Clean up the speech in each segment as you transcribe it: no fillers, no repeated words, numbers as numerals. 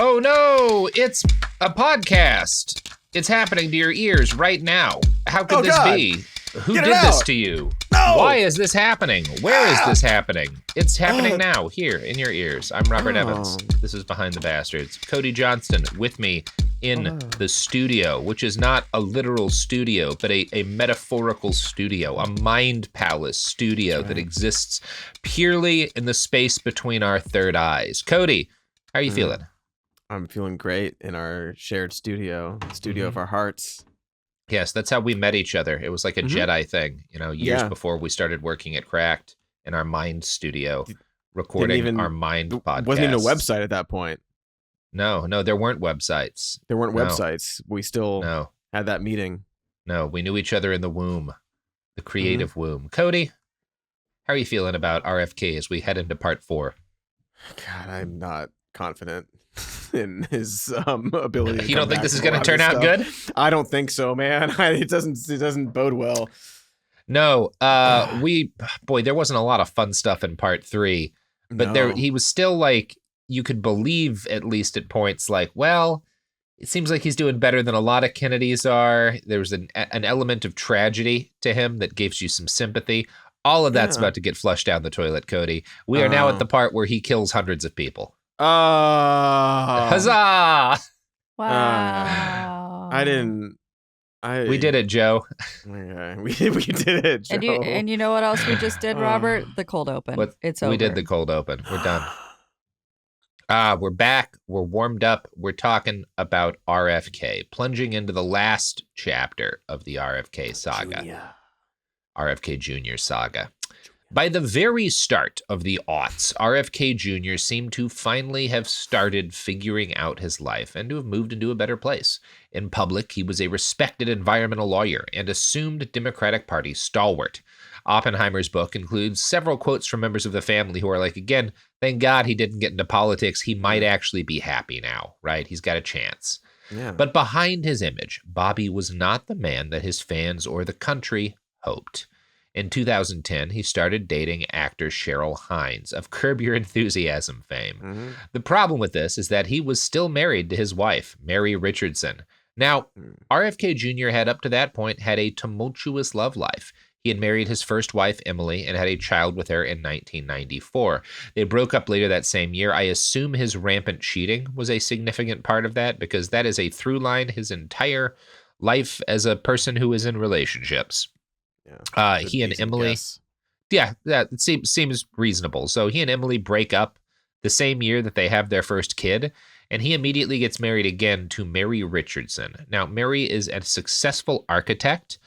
Oh no, it's a podcast. It's happening to your ears right now. How could this be? Who did this to you? No! Why is this happening? Where is this happening? It's happening now, here, in your ears. I'm Robert Evans. This is Behind the Bastards. Cody Johnston with me in the studio, which is not a literal studio, but a metaphorical studio, a mind palace studio that exists purely in the space between our third eyes. Cody, how are you feeling? I'm feeling great in our shared studio of our hearts. Yes, that's how we met each other. It was like a Jedi thing, years before we started working at Cracked in our mind studio, recording our mind podcast. Wasn't even a website at that point. No, there weren't websites. There weren't websites. We still had that meeting. No, we knew each other in the womb, the creative womb. Cody, how are you feeling about RFK as we head into part 4? God, I'm not confident in his ability. You don't think this is going to turn out good? I don't think so, man. It doesn't bode well. No, there wasn't a lot of fun stuff in part 3, but he was still like, you could believe at least at points like, well, it seems like he's doing better than a lot of Kennedys are. There was an element of tragedy to him that gives you some sympathy. All of that's about to get flushed down the toilet, Cody. We are now at the part where he kills hundreds of people. Huzzah! Wow. We did it, Joe. Okay. We did it, Joe. And you know what else we just did, Robert? The cold open. It's over. We did the cold open. We're done. We're back. We're warmed up. We're talking about RFK, plunging into the last chapter of the RFK saga. RFK Jr. saga. By the very start of the aughts, RFK Jr. seemed to finally have started figuring out his life and to have moved into a better place. In public, he was a respected environmental lawyer and assumed Democratic Party stalwart. Oppenheimer's book includes several quotes from members of the family who are like, again, thank God he didn't get into politics. He might actually be happy now, right? He's got a chance. Yeah. But behind his image, Bobby was not the man that his fans or the country hoped. In 2010, he started dating actor Cheryl Hines of Curb Your Enthusiasm fame. The problem with this is that he was still married to his wife, Mary Richardson. Now, RFK Jr. had up to that point had a tumultuous love life. He had married his first wife, Emily, and had a child with her in 1994. They broke up later that same year. I assume his rampant cheating was a significant part of that because that is a through line his entire life as a person who is in relationships. Yeah, he and Emily, that seems reasonable. So he and Emily break up the same year that they have their first kid, and he immediately gets married again to Mary Richardson. Now, Mary is a successful architect.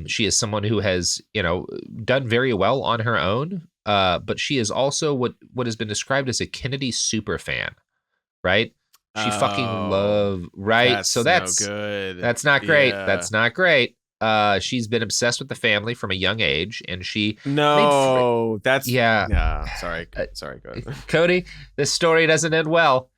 She is someone who has, done very well on her own, but she is also what has been described as a Kennedy super fan, right? She fucking right? So that's no good. That's not great. Yeah. That's not great. She's been obsessed with the family from a young age, and she Sorry, go ahead. Cody, this story doesn't end well.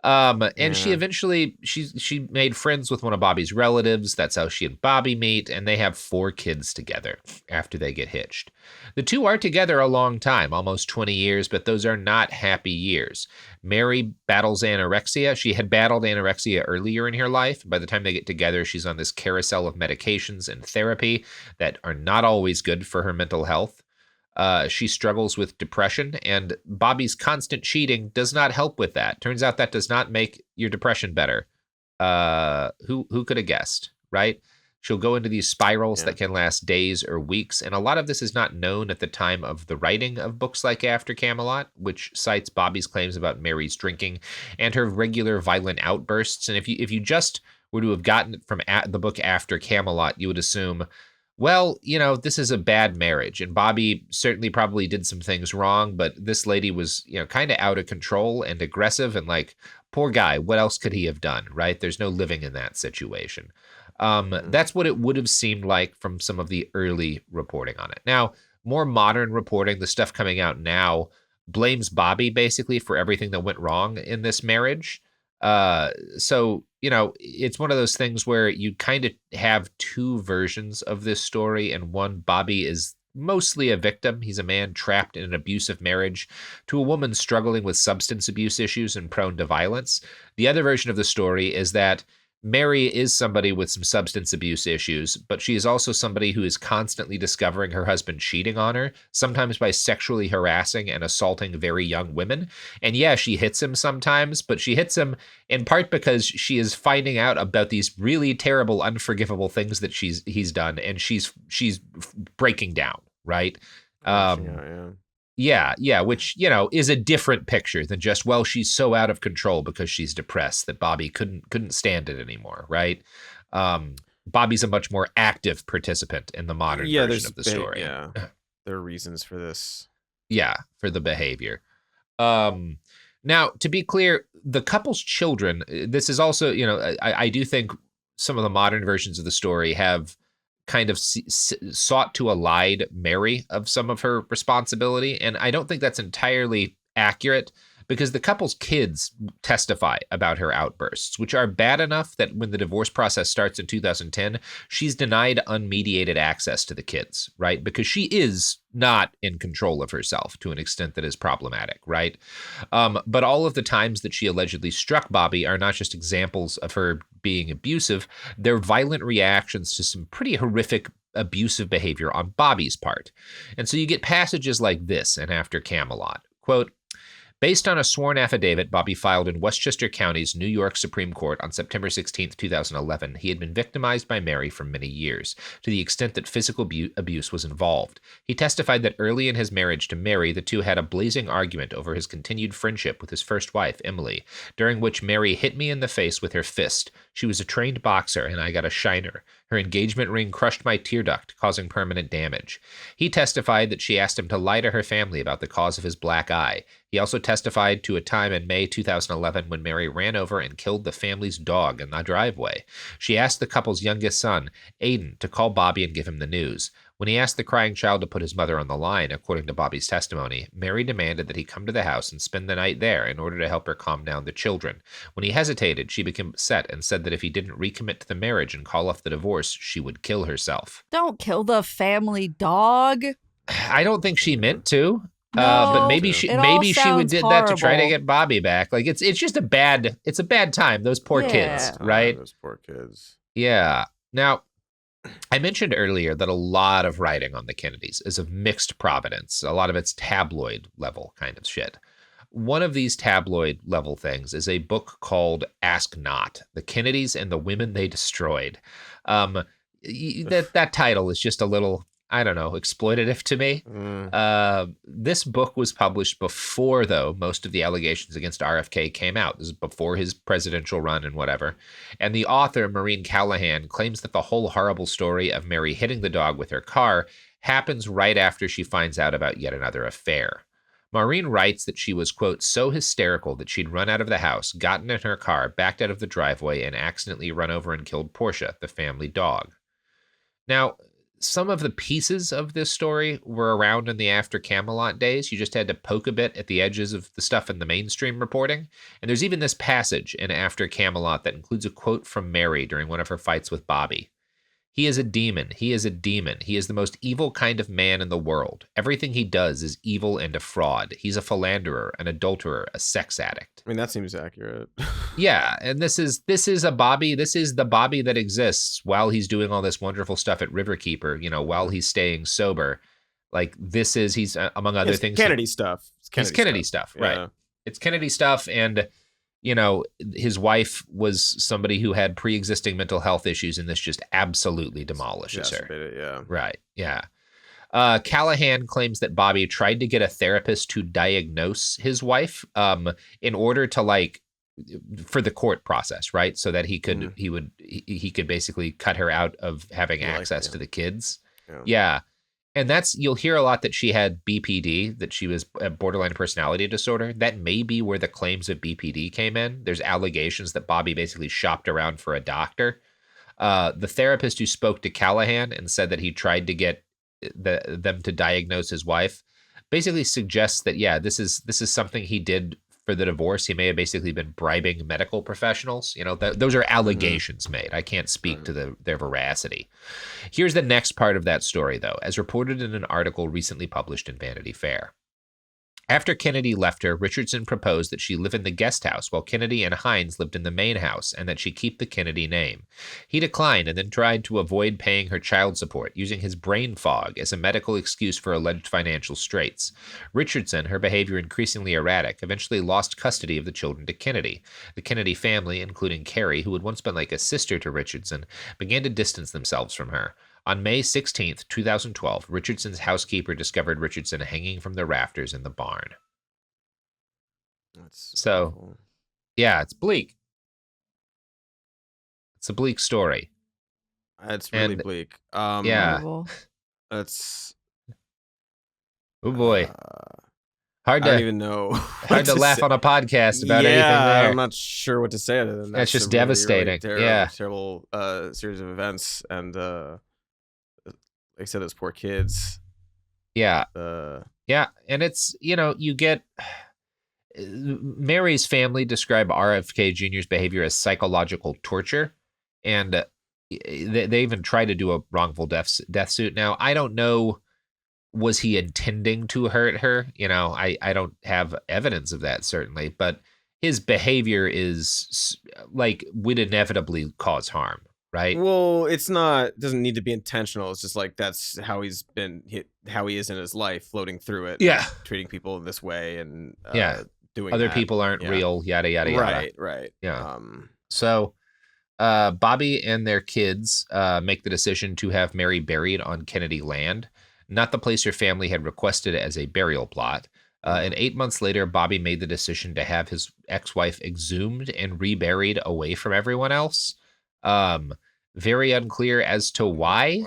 And she eventually she made friends with one of Bobby's relatives. That's how she and Bobby meet, and they have 4 kids together after they get hitched. The two are together a long time, almost 20 years, but those are not happy years. Mary battles anorexia. She had battled anorexia earlier in her life. By the time they get together, she's on this carousel of medications and therapy that are not always good for her mental health. She struggles with depression, and Bobby's constant cheating does not help with that. Turns out that does not make your depression better. Who could have guessed, right? She'll go into these spirals that can last days or weeks, and a lot of this is not known at the time of the writing of books like After Camelot, which cites Bobby's claims about Mary's drinking and her regular violent outbursts. And if you just were to have gotten it from the book After Camelot, you would assume, well, this is a bad marriage, and Bobby certainly probably did some things wrong, but this lady was, kind of out of control and aggressive, and like, poor guy, what else could he have done, right? There's no living in that situation. That's what it would have seemed like from some of the early reporting on it. Now, more modern reporting, the stuff coming out now, blames Bobby basically for everything that went wrong in this marriage. So, it's one of those things where you kind of have 2 versions of this story, and one, Bobby is mostly a victim. He's a man trapped in an abusive marriage to a woman struggling with substance abuse issues and prone to violence. The other version of the story is that Mary is somebody with some substance abuse issues, but she is also somebody who is constantly discovering her husband cheating on her, sometimes by sexually harassing and assaulting very young women. And yeah, she hits him sometimes, but she hits him in part because she is finding out about these really terrible, unforgivable things that he's done, and she's breaking down, right? Yeah, which, is a different picture than just, well, she's so out of control because she's depressed that Bobby couldn't stand it anymore, right? Bobby's a much more active participant in the modern version of the story. Yeah, there are reasons for this. Yeah, for the behavior. Now, to be clear, the couple's children, this is also, I do think some of the modern versions of the story have kind of sought to elide Mary of some of her responsibility. And I don't think that's entirely accurate, because the couple's kids testify about her outbursts, which are bad enough that when the divorce process starts in 2010, she's denied unmediated access to the kids, right? Because she is not in control of herself to an extent that is problematic, right? But all of the times that she allegedly struck Bobby are not just examples of her being abusive, they're violent reactions to some pretty horrific abusive behavior on Bobby's part. And so you get passages like this in After Camelot. Quote, based on a sworn affidavit Bobby filed in Westchester County's New York Supreme Court on September 16, 2011, he had been victimized by Mary for many years, to the extent that physical abuse was involved. He testified that early in his marriage to Mary, the two had a blazing argument over his continued friendship with his first wife, Emily, during which Mary hit me in the face with her fist. She was a trained boxer, and I got a shiner. Her engagement ring crushed my tear duct, causing permanent damage. He testified that she asked him to lie to her family about the cause of his black eye. He also testified to a time in May 2011 when Mary ran over and killed the family's dog in the driveway. She asked the couple's youngest son, Aiden, to call Bobby and give him the news. When he asked the crying child to put his mother on the line, according to Bobby's testimony, Mary demanded that he come to the house and spend the night there in order to help her calm down the children. When he hesitated, she became upset and said that if he didn't recommit to the marriage and call off the divorce, she would kill herself. Don't kill the family dog. I don't think she meant to. No, but maybe she did that to try to get Bobby back. Like it's just a bad time. Those poor kids, right? Those poor kids. Yeah. Now, I mentioned earlier that a lot of writing on the Kennedys is of mixed provenance. A lot of it's tabloid level kind of shit. One of these tabloid level things is a book called Ask Not: The Kennedys and the Women They Destroyed. That title is just a little, I don't know, exploitative to me. This book was published before, though, most of the allegations against RFK came out. This is before his presidential run and whatever. And the author, Maureen Callahan, claims that the whole horrible story of Mary hitting the dog with her car happens right after she finds out about yet another affair. Maureen writes that she was, quote, so hysterical that she'd run out of the house, gotten in her car, backed out of the driveway, and accidentally run over and killed Portia, the family dog. Now, some of the pieces of this story were around in the After Camelot days. You just had to poke a bit at the edges of the stuff in the mainstream reporting. And there's even this passage in After Camelot that includes a quote from Mary during one of her fights with Bobby. He is a demon. He is a demon. He is the most evil kind of man in the world. Everything he does is evil and a fraud. He's a philanderer, an adulterer, a sex addict. I mean, that seems accurate. Yeah, and this is a Bobby. This is the Bobby that exists while he's doing all this wonderful stuff at Riverkeeper, while he's staying sober. Like, he's among other things. Kennedy stuff. It's Kennedy stuff, right? Yeah. It's Kennedy stuff, and his wife was somebody who had pre-existing mental health issues, and this just absolutely demolishes her. Yeah. Right. Yeah. Callahan claims that Bobby tried to get a therapist to diagnose his wife, in order to for the court process, right? So that he could basically cut her out of having access to the kids. Yeah. And you'll hear a lot that she had BPD, that she was a borderline personality disorder. That may be where the claims of BPD came in. There's allegations that Bobby basically shopped around for a doctor. The therapist who spoke to Callahan and said that he tried to get them to diagnose his wife basically suggests that, this is something he did for the divorce, he may have basically been bribing medical professionals. Those are allegations made. I can't speak to their veracity. Here's the next part of that story, though, as reported in an article recently published in Vanity Fair. After Kennedy left her, Richardson proposed that she live in the guest house while Kennedy and Hines lived in the main house and that she keep the Kennedy name. He declined and then tried to avoid paying her child support, using his brain fog as a medical excuse for alleged financial straits. Richardson, her behavior increasingly erratic, eventually lost custody of the children to Kennedy. The Kennedy family, including Carrie, who had once been like a sister to Richardson, began to distance themselves from her. On May 16, 2012, Richardson's housekeeper discovered Richardson hanging from the rafters in the barn. So, yeah, it's bleak. It's a bleak story. It's really bleak. Yeah. That's... Oh, boy. I don't even know. Hard to laugh on a podcast about anything there. I'm not sure what to say other than that's just devastating. Really terrible series of events. And... like I said, those poor kids. Yeah. Yeah. And it's, you get Mary's family describe RFK Jr.'s behavior as psychological torture. And they even try to do a wrongful death suit. Now, I don't know, was he intending to hurt her? I don't have evidence of that, certainly. But his behavior is like would inevitably cause harm. Right. Well, doesn't need to be intentional. It's just like that's how he's been, how he is in his life, floating through it. Yeah. Treating people in this way and doing other that. people aren't real, yada, yada, yada. Right. Yeah. So Bobby and their kids make the decision to have Mary buried on Kennedy land, not the place her family had requested as a burial plot. And 8 months later, Bobby made the decision to have his ex-wife exhumed and reburied away from everyone else. Very unclear as to why.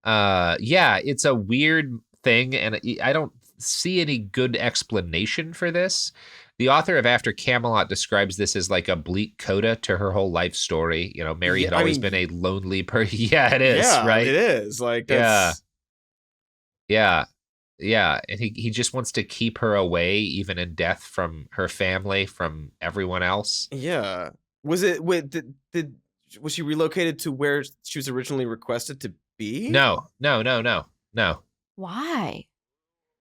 Yeah, it's a weird thing, and I don't see any good explanation for this. The author of After Camelot describes this as like a bleak coda to her whole life story. Mary had always been a lonely person. Yeah, it is, right? It is. Like, that's... Yeah. And he just wants to keep her away, even in death, from her family, from everyone else. Yeah. Was was she relocated to where she was originally requested to be? No. Why?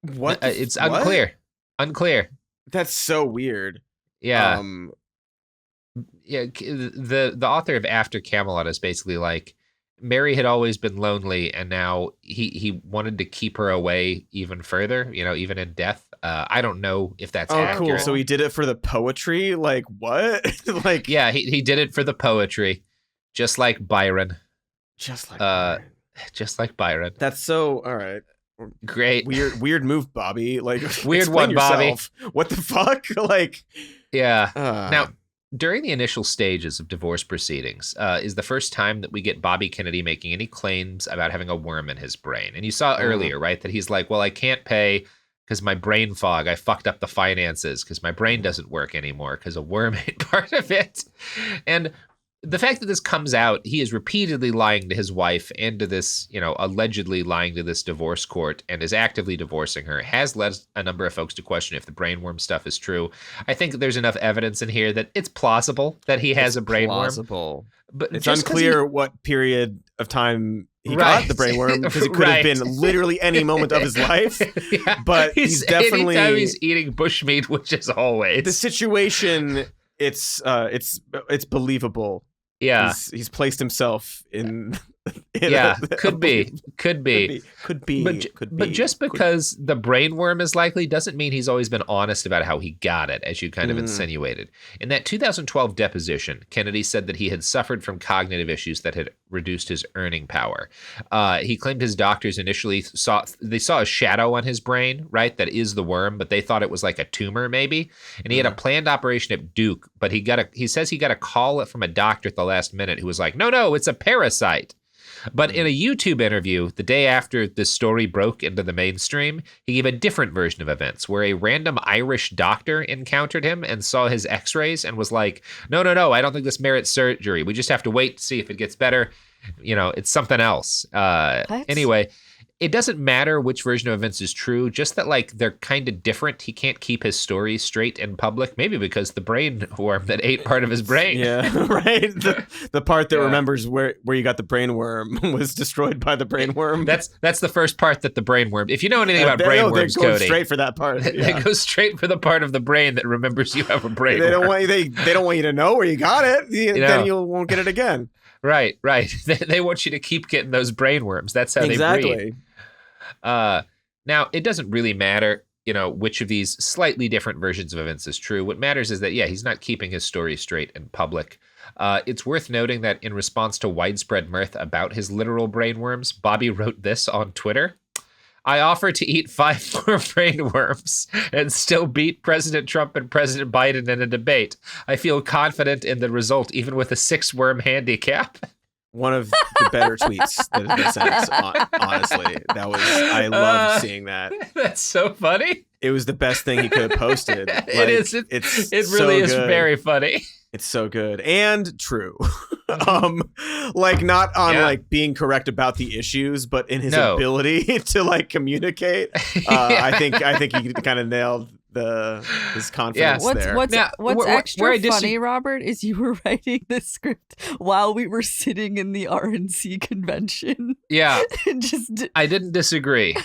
What? It's unclear. Unclear. That's so weird. Yeah. Yeah. The author of After Camelot is basically like, Mary had always been lonely, and now he wanted to keep her away even further, even in death. I don't know if that's accurate. Cool. So he did it for the poetry? Like, what? Like, yeah, he did it for the poetry. Just like Byron. Just like Byron. That's so... All right. Great. Weird move, Bobby. Like, weird one, Bobby. What the fuck? Like... Yeah. Now, during the initial stages of divorce proceedings is the first time that we get Bobby Kennedy making any claims about having a worm in his brain. And you saw earlier, right, that he's like, well, I can't pay because my brain fog, I fucked up the finances because my brain doesn't work anymore because a worm ate part of it. And the fact that this comes out, he is repeatedly lying to his wife and to this, allegedly lying to this divorce court and is actively divorcing her, has led a number of folks to question if the brainworm stuff is true. I think there's enough evidence in here that it's plausible that he has a brainworm. Plausible. But it's unclear what period of time he got the brainworm, because it could have been literally any moment of his life. Yeah. But he's definitely... Anytime he's eating bushmeat, which is always... The situation, it's believable. Yeah, he's placed himself in could be. But just because the brainworm is likely doesn't mean he's always been honest about how he got it, as you kind of insinuated. In that 2012 deposition, Kennedy said that he had suffered from cognitive issues that had reduced his earning power. He claimed his doctors initially saw a shadow on his brain, right? That is the worm, but they thought it was like a tumor maybe. And he had a planned operation at Duke, but he says he got a call from a doctor at the last minute who was like, no, it's a parasite. But in a YouTube interview, the day after this story broke into the mainstream, he gave a different version of events where a random Irish doctor encountered him and saw his x-rays and was like, no, I don't think this merits surgery. We just have to wait to see if it gets better. It's something else. Anyway, it doesn't matter which version of events is true, just that like they're kind of different. He can't keep his story straight in public, maybe because the brain worm that ate part of his brain. Yeah, right. The part that remembers where you got the brain worm was destroyed by the brain worm. That's the first part that the brain worm. If you know anything about brain worms, they go Cody, straight for that part. They go straight for the part of the brain that remembers you have a brain worm. They don't want you to know where you got it. Then you won't get it again. Right. They want you to keep getting those brain worms. That's how they breed. Now, it doesn't really matter, which of these slightly different versions of events is true. What matters is that, he's not keeping his story straight in public. It's worth noting that in response to widespread mirth about his literal brain worms, Bobby wrote this on Twitter. I offer to eat 5 more brain worms and still beat President Trump and President Biden in a debate. I feel confident in the result, even with a 6-worm handicap. One of the better tweets that has been sent, honestly. I loved seeing that. That's so funny. It was the best thing he could have posted. It is. It really is very funny. It's so good and true. Not on like being correct about the issues, but in his ability to like communicate. I think he kind of nailed his confidence there. What's extra funny, Robert, is you were writing this script while we were sitting in the RNC convention. Yeah. I didn't disagree.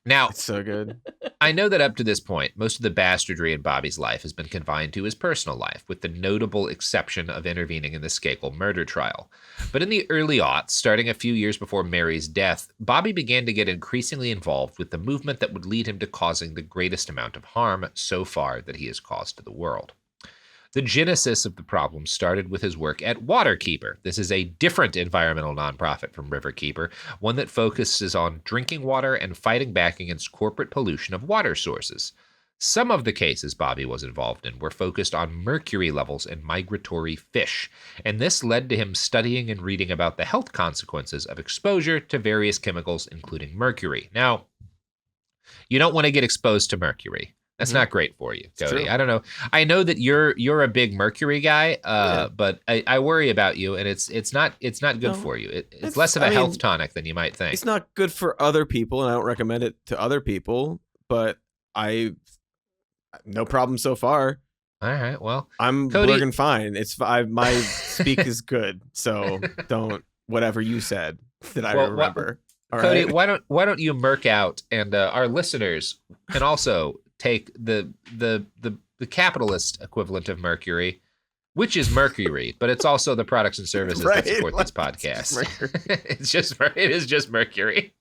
Now, it's so good. I know that up to this point, most of the bastardry in Bobby's life has been confined to his personal life, with the notable exception of intervening in the Skakel murder trial. But in the early aughts, starting a few years before Mary's death, Bobby began to get increasingly involved with the movement that would lead him to causing the greatest amount of harm so far that he has caused to the world. The genesis of the problem started with his work at Waterkeeper. This is a different environmental nonprofit from Riverkeeper, one that focuses on drinking water and fighting back against corporate pollution of water sources. Some of the cases Bobby was involved in were focused on mercury levels in migratory fish, and this led to him studying and reading about the health consequences of exposure to various chemicals, including mercury. Now, you don't want to get exposed to mercury. That's not great for you, Cody. I don't know. I know that you're a big mercury guy, but I worry about you, and it's not good for you. It's less of a health tonic than you might think. It's not good for other people, and I don't recommend it to other people. But no problem so far. All right, well, I'm looking fine. My speak is good, so don't whatever you said that I remember. Cody, right? why don't you merc out, and our listeners can also take the capitalist equivalent of mercury, which is mercury, but it's also the products and services that support this podcast. It is just mercury.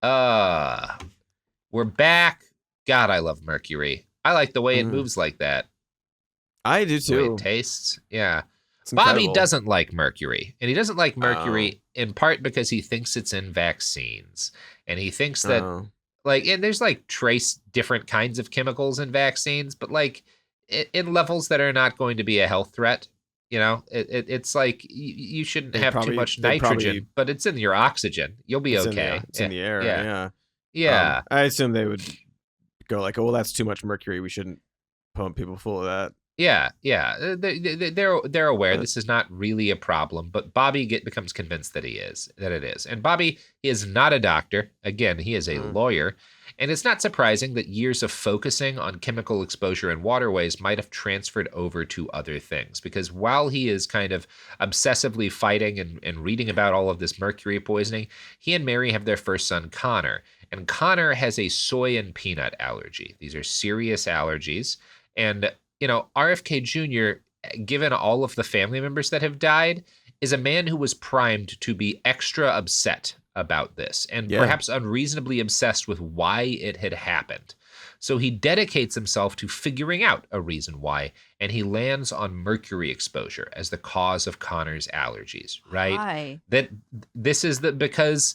We're back. God, I love mercury. I like the way it moves like that. I do too. The way it tastes. Yeah. Bobby doesn't like mercury, and he doesn't like mercury in part because he thinks it's in vaccines, and he thinks that and there's like trace different kinds of chemicals in vaccines, but like in levels that are not going to be a health threat. It's like you shouldn't have too much nitrogen, but it's in your oxygen. You'll be okay. It's in the air. Yeah. I assume they would go like, oh, well, that's too much mercury. We shouldn't pump people full of that. Yeah. They're aware this is not really a problem, but Bobby becomes convinced that it is. And Bobby is not a doctor. Again, he is a lawyer. And it's not surprising that years of focusing on chemical exposure in waterways might have transferred over to other things. Because while he is kind of obsessively fighting and reading about all of this mercury poisoning, he and Mary have their first son, Connor. And Connor has a soy and peanut allergy. These are serious allergies. And RFK Jr., given all of the family members that have died, is a man who was primed to be extra upset about this and perhaps unreasonably obsessed with why it had happened. So he dedicates himself to figuring out a reason why, and he lands on mercury exposure as the cause of Connor's allergies, right? Why? That this is because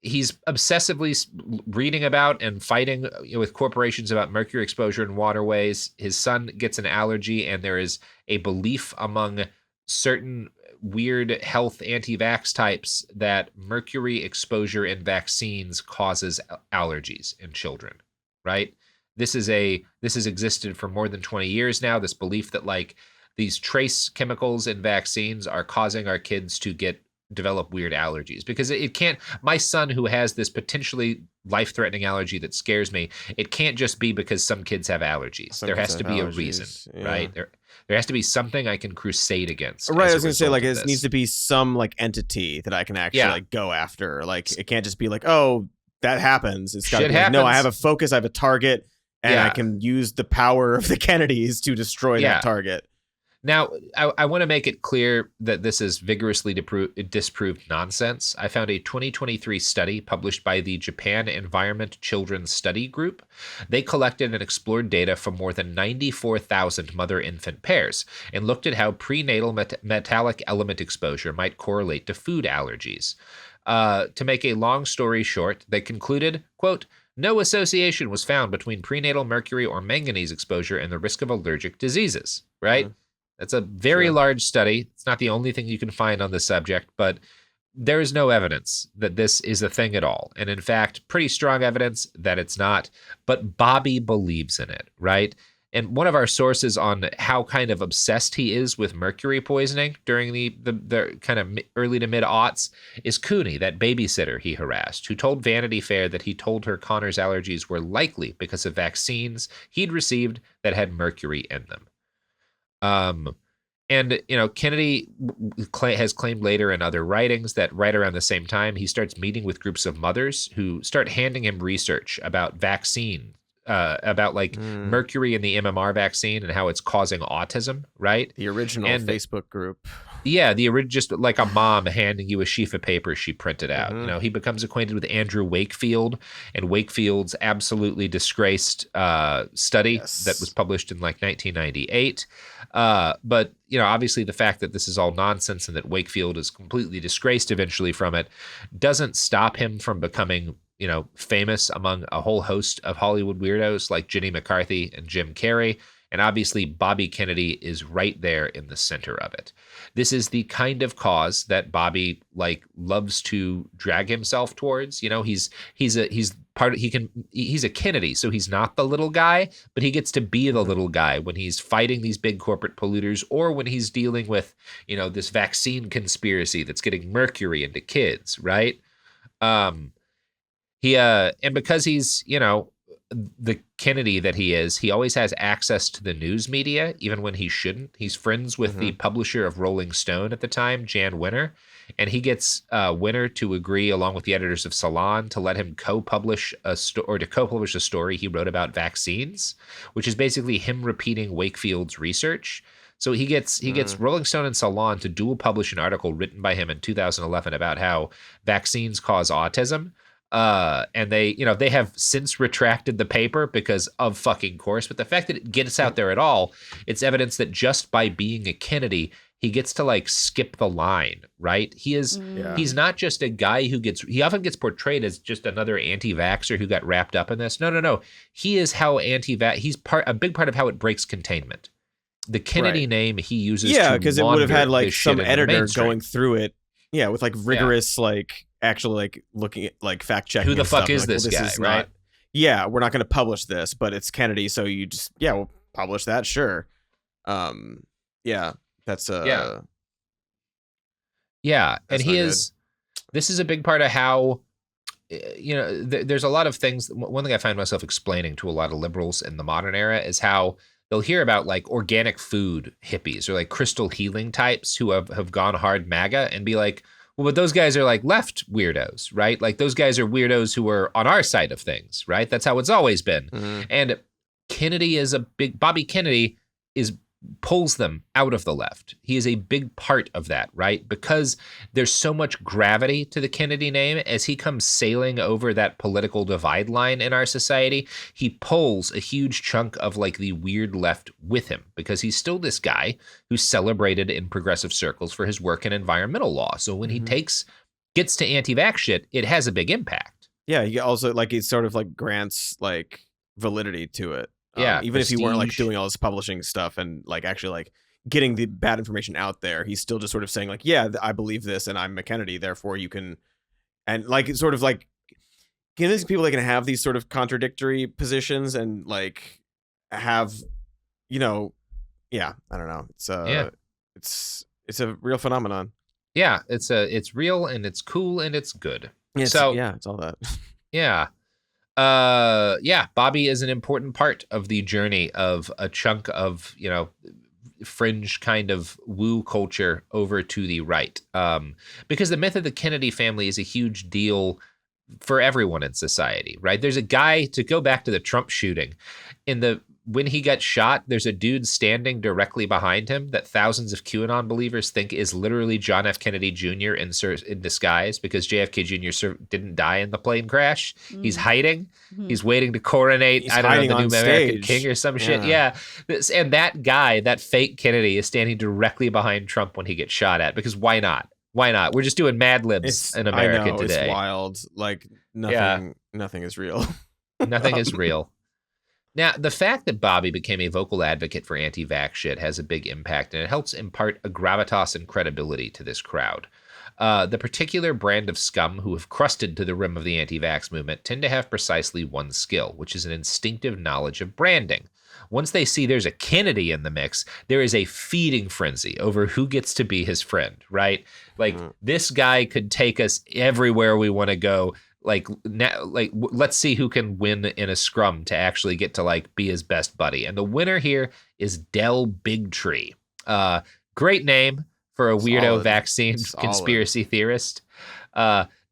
he's obsessively reading about and fighting with corporations about mercury exposure in waterways. His son gets an allergy, and there is a belief among certain weird health anti-vax types that mercury exposure in vaccines causes allergies in children, right? This has existed for more than 20 years now, this belief that like these trace chemicals in vaccines are causing our kids to get develop weird allergies, because it can't, my son who has this potentially life-threatening allergy that scares me, it can't just be because some kids have allergies. There has to be a reason, right? There has to be something I can crusade against. Right, I was gonna say, like, it needs to be some like entity that I can actually like go after. Like, it can't just be like, oh, that happens. It's gotta be like, no, I have a focus, I have a target, and I can use the power of the Kennedys to destroy that target. Now, I want to make it clear that this is vigorously disproved nonsense. I found a 2023 study published by the Japan Environment Children's Study Group. They collected and explored data from more than 94,000 mother-infant pairs and looked at how prenatal metallic element exposure might correlate to food allergies. To make a long story short, they concluded, quote, no association was found between prenatal mercury or manganese exposure and the risk of allergic diseases, right? Mm-hmm. That's a very large study. It's not the only thing you can find on the subject, but there is no evidence that this is a thing at all. And in fact, pretty strong evidence that it's not. But Bobby believes in it, right? And one of our sources on how kind of obsessed he is with mercury poisoning during the kind of early to mid-aughts is Cooney, that babysitter he harassed, who told Vanity Fair that he told her Connor's allergies were likely because of vaccines he'd received that had mercury in them. And, you know, Kennedy has claimed later in other writings that right around the same time, he starts meeting with groups of mothers who start handing him research about vaccine, about like mercury in the MMR vaccine and how it's causing autism, right? The original Facebook group. Yeah, just like a mom handing you a sheaf of paper she printed out. You know, he becomes acquainted with Andrew Wakefield and Wakefield's absolutely disgraced study that was published in like 1998. But, you know, obviously the fact that this is all nonsense and that Wakefield is completely disgraced eventually from it doesn't stop him from becoming, you know, famous among a whole host of Hollywood weirdos like Jenny McCarthy and Jim Carrey. And obviously, Bobby Kennedy is right there in the center of it. This is the kind of cause that Bobby like loves to drag himself towards. You know, he's a Kennedy, so he's not the little guy, but he gets to be the little guy when he's fighting these big corporate polluters or when he's dealing with, you know, this vaccine conspiracy that's getting mercury into kids, right? And because he's, you know, the Kennedy that he is, he always has access to the news media, even when he shouldn't. He's friends with the publisher of Rolling Stone at the time, Jan Winter, and he gets Winter to agree, along with the editors of Salon, to let him co-publish a story he wrote about vaccines, which is basically him repeating Wakefield's research. So he gets Rolling Stone and Salon to dual publish an article written by him in 2011 about how vaccines cause autism. And they have since retracted the paper because of fucking course, but the fact that it gets out there at all, it's evidence that just by being a Kennedy, he gets to like skip the line, right? He's not just a guy he often gets portrayed as just another anti-vaxxer who got wrapped up in this. No. He is how he's a big part of how it breaks containment. The Kennedy name he uses because it would have had like some editor going through it, with like rigorous like actually like looking at like fact checking. Who the fuck stuff. is this guy, right? We're not going to publish this, but it's Kennedy, so you just we'll publish that, sure. That's and he is. This is a big part of how, you know, there's a lot of things. One thing I find myself explaining to a lot of liberals in the modern era is how they'll hear about like organic food hippies or like crystal healing types who have gone hard MAGA and be like, well, but those guys are like left weirdos, right? Like those guys are weirdos who are on our side of things, right? That's how it's always been. And Bobby Kennedy pulls them out of the left. He is a big part of that, right? Because there's so much gravity to the Kennedy name as he comes sailing over that political divide line in our society. He pulls a huge chunk of like the weird left with him because he's still this guy who's celebrated in progressive circles for his work in environmental law. So when he gets to anti-vax shit, it has a big impact. Yeah, he also like it sort of like grants like validity to it. Even prestige. If he weren't like doing all this publishing stuff and like actually like getting the bad information out there, he's still just sort of saying like, I believe this and I'm a Kennedy, therefore you can, and like it's sort of like convincing people they can have these sort of contradictory positions and like have, you know, I don't know, it's a real phenomenon. Yeah, it's real and it's cool and it's good. It's all that. Yeah. Bobby is an important part of the journey of a chunk of, fringe kind of woo culture over to the right. Because the myth of the Kennedy family is a huge deal for everyone in society, right? There's a guy, to go back to the Trump shooting, when he got shot, there's a dude standing directly behind him that thousands of QAnon believers think is literally John F. Kennedy Jr. in disguise, because JFK Jr. didn't die in the plane crash. He's hiding. He's waiting to coronate, He's I don't know, the new American stage. king or some shit. Yeah. And that guy, that fake Kennedy, is standing directly behind Trump when he gets shot at, because why not? Why not? We're just doing Mad Libs in America today. It's wild. Like, nothing is real. Nothing is real. Now, the fact that Bobby became a vocal advocate for anti-vax shit has a big impact, and it helps impart a gravitas and credibility to this crowd. The particular brand of scum who have crusted to the rim of the anti-vax movement tend to have precisely one skill, which is an instinctive knowledge of branding. Once they see there's a Kennedy in the mix, there is a feeding frenzy over who gets to be his friend, right? Like, this guy could take us everywhere we want to go. Let's see who can win in a scrum to actually get to be his best buddy. And the winner here is Del Bigtree. Great name for a weirdo vaccine conspiracy theorist.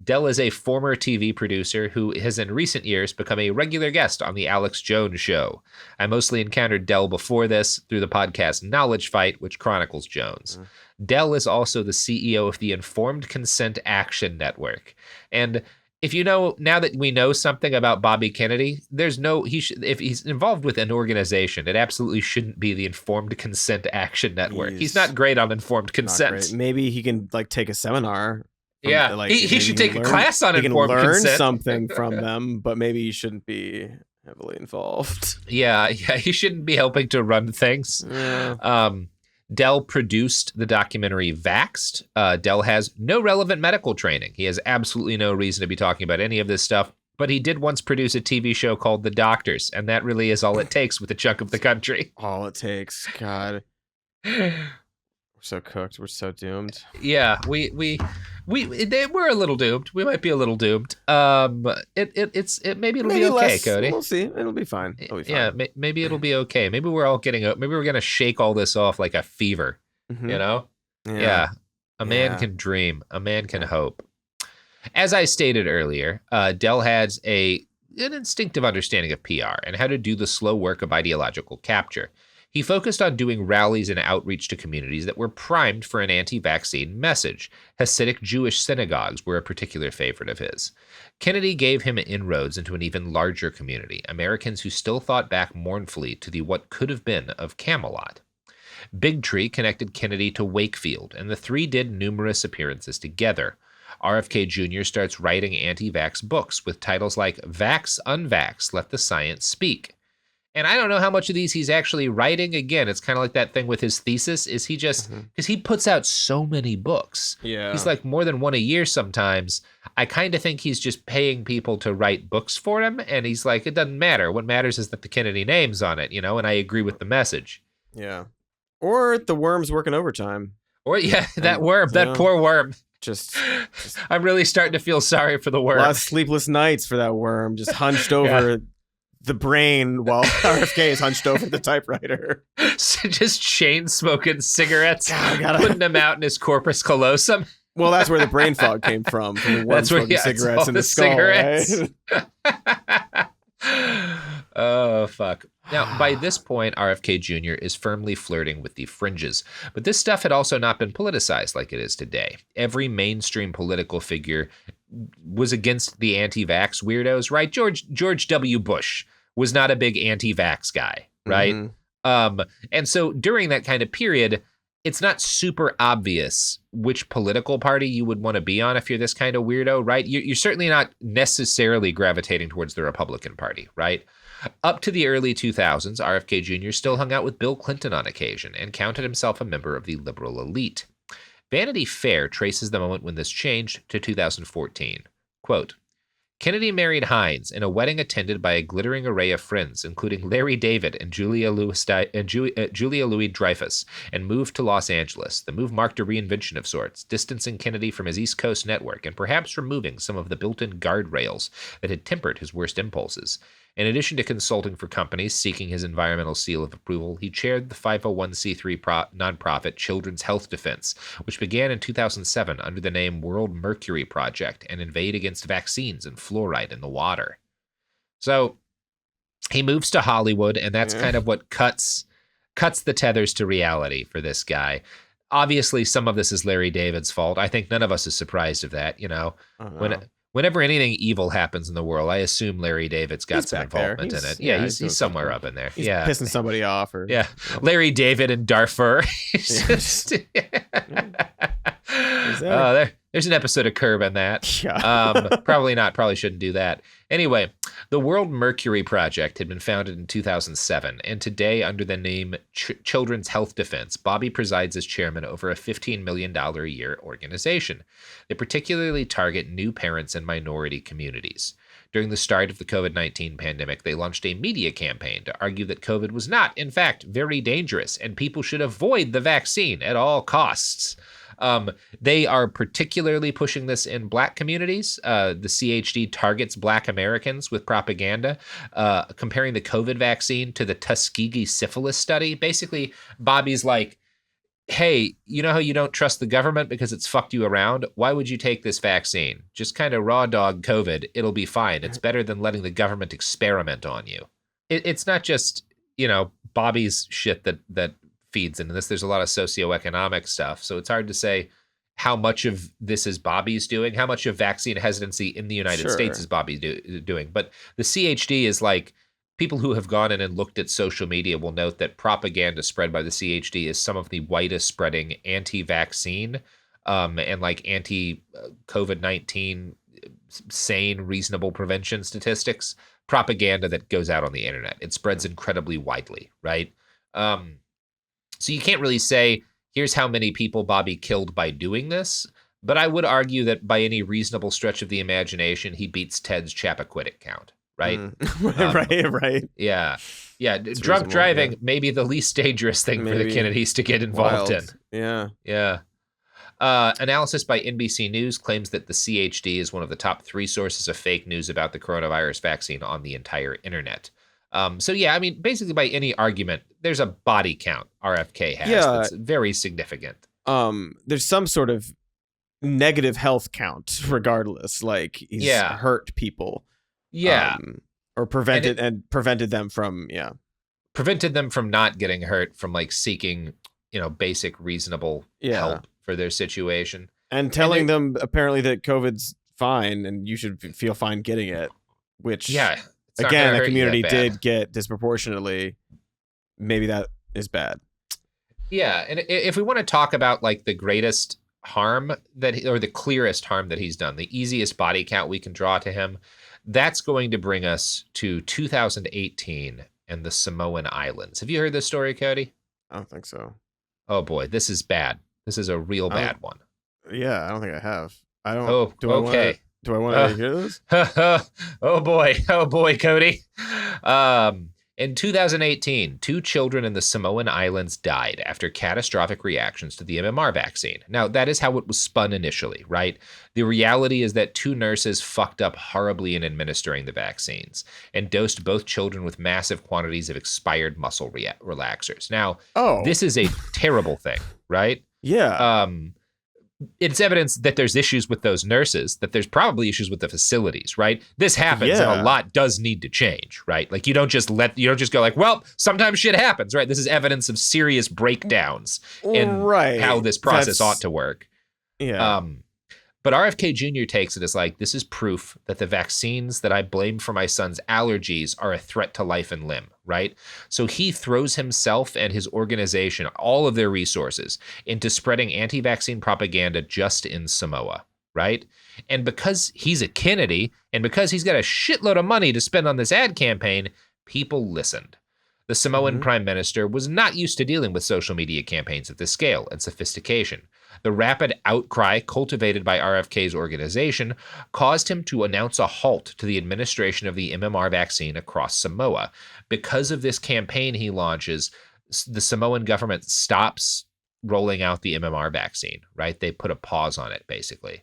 Del is a former TV producer who has in recent years become a regular guest on the Alex Jones Show. I mostly encountered Del before this through the podcast Knowledge Fight, which chronicles Jones. Del is also the CEO of the Informed Consent Action Network. And if now that we know something about Bobby Kennedy, if he's involved with an organization, it absolutely shouldn't be the Informed Consent Action Network. He's not great on informed consent. Maybe he can take a seminar. He should take a class on informed consent. He can learn something from them, but maybe he shouldn't be heavily involved. Yeah, he shouldn't be helping to run things. Yeah. Del produced the documentary Vaxxed. Del has no relevant medical training. He has absolutely no reason to be talking about any of this stuff, but he did once produce a TV show called The Doctors, and that really is all it takes with a chunk of the country. All it takes. God. We're so cooked. We're so doomed. Yeah, we're a little doomed. We might be a little doomed. Maybe it'll be okay, less. Cody. We'll see. It'll be fine. Yeah, maybe it'll be okay. Maybe we're gonna shake all this off like a fever. Mm-hmm. Yeah. A man can dream. A man can hope. As I stated earlier, Del has an instinctive understanding of PR and how to do the slow work of ideological capture. He focused on doing rallies and outreach to communities that were primed for an anti-vaccine message. Hasidic Jewish synagogues were a particular favorite of his. Kennedy gave him inroads into an even larger community, Americans who still thought back mournfully to the what could have been of Camelot. Bigtree connected Kennedy to Wakefield, and the three did numerous appearances together. RFK Jr. starts writing anti-vax books with titles like Vax, Unvax, Let the Science Speak. And I don't know how much of these he's actually writing. Again, it's kind of like that thing with his thesis. Is he just, because he puts out so many books. Yeah. He's like more than one a year sometimes. I kind of think he's just paying people to write books for him. And he's like, it doesn't matter. What matters is that the Kennedy name's on it, and I agree with the message. Yeah. Or the worm's working overtime. Or that worm, that poor worm. Just I'm really starting to feel sorry for the worm. A lot of sleepless nights for that worm, just hunched over the brain while RFK is hunched over the typewriter. So just chain smoking cigarettes, putting them out in his corpus callosum. Well, that's where the brain fog came from the worm smoking cigarettes in the skull, cigarettes. Right? Oh, fuck. Now, by this point, RFK Jr. is firmly flirting with the fringes, but this stuff had also not been politicized like it is today. Every mainstream political figure was against the anti-vax weirdos, right? George W. Bush was not a big anti-vax guy, right? Mm-hmm. And so during that kind of period, it's not super obvious which political party you would want to be on if you're this kind of weirdo, right? You're certainly not necessarily gravitating towards the Republican Party, right? Up to the early 2000s, RFK Jr. still hung out with Bill Clinton on occasion and counted himself a member of the liberal elite. Vanity Fair traces the moment when this changed to 2014. Quote, Kennedy married Hines in a wedding attended by a glittering array of friends, including Larry David and Julia Louis-Dreyfus, and moved to Los Angeles. The move marked a reinvention of sorts, distancing Kennedy from his East Coast network and perhaps removing some of the built-in guardrails that had tempered his worst impulses. In addition to consulting for companies seeking his environmental seal of approval, he chaired the 501c3 nonprofit Children's Health Defense, which began in 2007 under the name World Mercury Project and inveighed against vaccines and fluoride in the water. So he moves to Hollywood, and that's kind of what cuts the tethers to reality for this guy. Obviously, some of this is Larry David's fault. I think none of us is surprised of that. Whenever anything evil happens in the world, I assume Larry David's got some involvement in it. Yeah, he's somewhere up in there. He's pissing somebody off. Larry David in Darfur. There's an episode of Curb in that. Yeah. Probably not. Probably shouldn't do that. Anyway, the World Mercury Project had been founded in 2007, and today, under the name Children's Health Defense, Bobby presides as chairman over a $15 million a year organization. They particularly target new parents and minority communities. During the start of the COVID-19 pandemic, they launched a media campaign to argue that COVID was not, in fact, very dangerous, and people should avoid the vaccine at all costs. They are particularly pushing this in Black communities. The CHD targets Black Americans with propaganda, comparing the COVID vaccine to the Tuskegee syphilis study. Basically, Bobby's like, hey, you know how you don't trust the government because it's fucked you around? Why would you take this vaccine? Just kind of raw dog COVID. It'll be fine. It's better than letting the government experiment on you. It's not just, Bobby's shit that feeds into this. There's a lot of socioeconomic stuff. So it's hard to say how much of this is Bobby's doing, how much of vaccine hesitancy in the United States is Bobby doing. But the CHD is like, people who have gone in and looked at social media will note that propaganda spread by the CHD is some of the widest spreading anti-vaccine and like anti-COVID-19 sane, reasonable prevention statistics propaganda that goes out on the internet. It spreads incredibly widely, right? So you can't really say, here's how many people Bobby killed by doing this, but I would argue that by any reasonable stretch of the imagination, he beats Ted's Chappaquiddick count, right? Right. Yeah. It's drunk driving may be the least dangerous thing for the Kennedys to get involved in. Yeah. Analysis by NBC News claims that the CHD is one of the top 3 sources of fake news about the coronavirus vaccine on the entire internet. Basically by any argument, there's a body count RFK has that's very significant. There's some sort of negative health count regardless, like he's hurt people. Or prevented them from not getting hurt from like seeking, basic reasonable help for their situation. And telling them apparently that COVID's fine and you should feel fine getting it, which again, the community did get disproportionately. Maybe that is bad. Yeah, and if we want to talk about like the greatest harm or the clearest harm that he's done, the easiest body count we can draw to him, that's going to bring us to 2018 and the Samoan Islands. Have you heard this story, Cody? I don't think so. Oh boy, this is bad. This is a real bad one. Yeah, I don't think I have. I don't. Oh, okay. Do I want to hear this? Oh boy, Cody. In 2018, 2 children in the Samoan Islands died after catastrophic reactions to the MMR vaccine. Now, that is how it was spun initially, right? The reality is that 2 nurses fucked up horribly in administering the vaccines and dosed both children with massive quantities of expired muscle relaxers. Now, this is a terrible thing, right? Yeah. It's evidence that there's issues with those nurses, that there's probably issues with the facilities, right? This happens and a lot does need to change, right? Like you don't just go like, well, sometimes shit happens, right? This is evidence of serious breakdowns in how this process ought to work. Yeah. But RFK Jr. takes it as like, this is proof that the vaccines that I blame for my son's allergies are a threat to life and limb, right? So he throws himself and his organization, all of their resources, into spreading anti-vaccine propaganda just in Samoa, right? And because he's a Kennedy, and because he's got a shitload of money to spend on this ad campaign, people listened. The Samoan prime minister was not used to dealing with social media campaigns at this scale and sophistication. The rapid outcry cultivated by RFK's organization caused him to announce a halt to the administration of the MMR vaccine across Samoa. Because of this campaign he launches, the Samoan government stops rolling out the MMR vaccine, right? They put a pause on it, basically.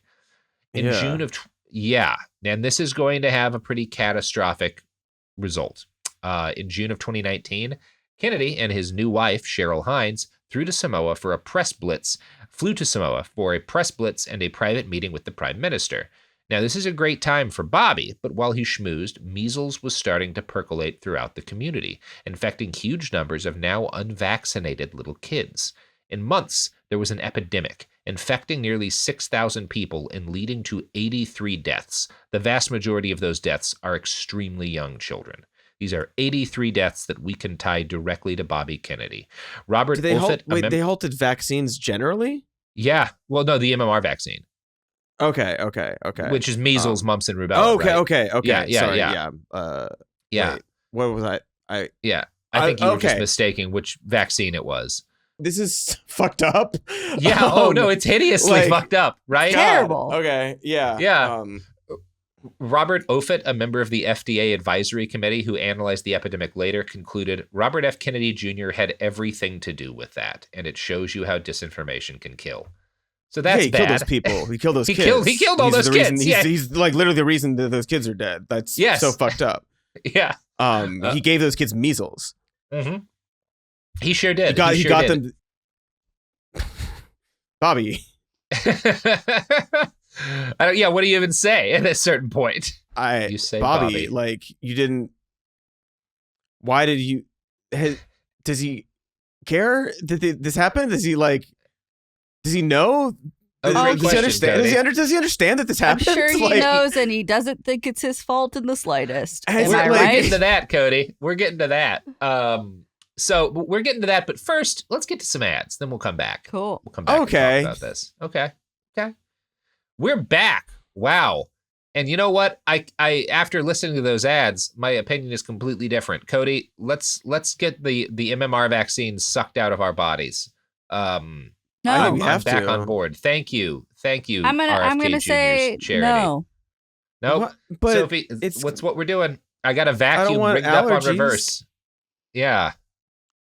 In June of... and this is going to have a pretty catastrophic result. In June of 2019, Kennedy and his new wife, Cheryl Hines, flew to Samoa for a press blitz and a private meeting with the prime minister. Now, this is a great time for Bobby, but while he schmoozed, measles was starting to percolate throughout the community, infecting huge numbers of now unvaccinated little kids. In months, there was an epidemic, infecting nearly 6,000 people and leading to 83 deaths. The vast majority of those deaths are extremely young children. These are 83 deaths that we can tie directly to Bobby Kennedy. Robert Offit... they halted vaccines generally? Yeah. Well, no, the MMR vaccine. Okay. Which is measles, mumps, and rubella. Okay. Yeah. Wait, what was I? I think you were just mistaking which vaccine it was. This is fucked up. Yeah. No, it's hideously fucked up, right? Terrible. Okay. Yeah. Yeah. Robert Offit, a member of the FDA advisory committee who analyzed the epidemic later, concluded Robert F. Kennedy Jr. had everything to do with that, and it shows you how disinformation can kill. So that's he bad. Killed those people. He killed those kids. He killed all those kids. He's like literally the reason that those kids are dead. That's so fucked up. Yeah. He gave those kids measles. Mm-hmm. He sure did. He got them. Bobby. What do you even say at a certain point? You say Bobby, like you didn't. Why did you? Does he care? Did this happen? Does he like? Does he know? Does he understand? Does he understand that this happened? I'm sure he knows, and he doesn't think it's his fault in the slightest. Am I We're right? getting to that, Cody. We're getting to that. So we're getting to that, but first, let's get to some ads. Then we'll come back. Cool. We'll come back and talk about this. Okay. We're back. Wow. And you know what? I after listening to those ads, my opinion is completely different. Cody, let's get the MMR vaccine sucked out of our bodies. No, I'm back on board. Thank you. I'm gonna Jr.'s say charity. no. Nope. But Sophie, what's what we're doing? I got a vacuum rigged up on reverse. Yeah.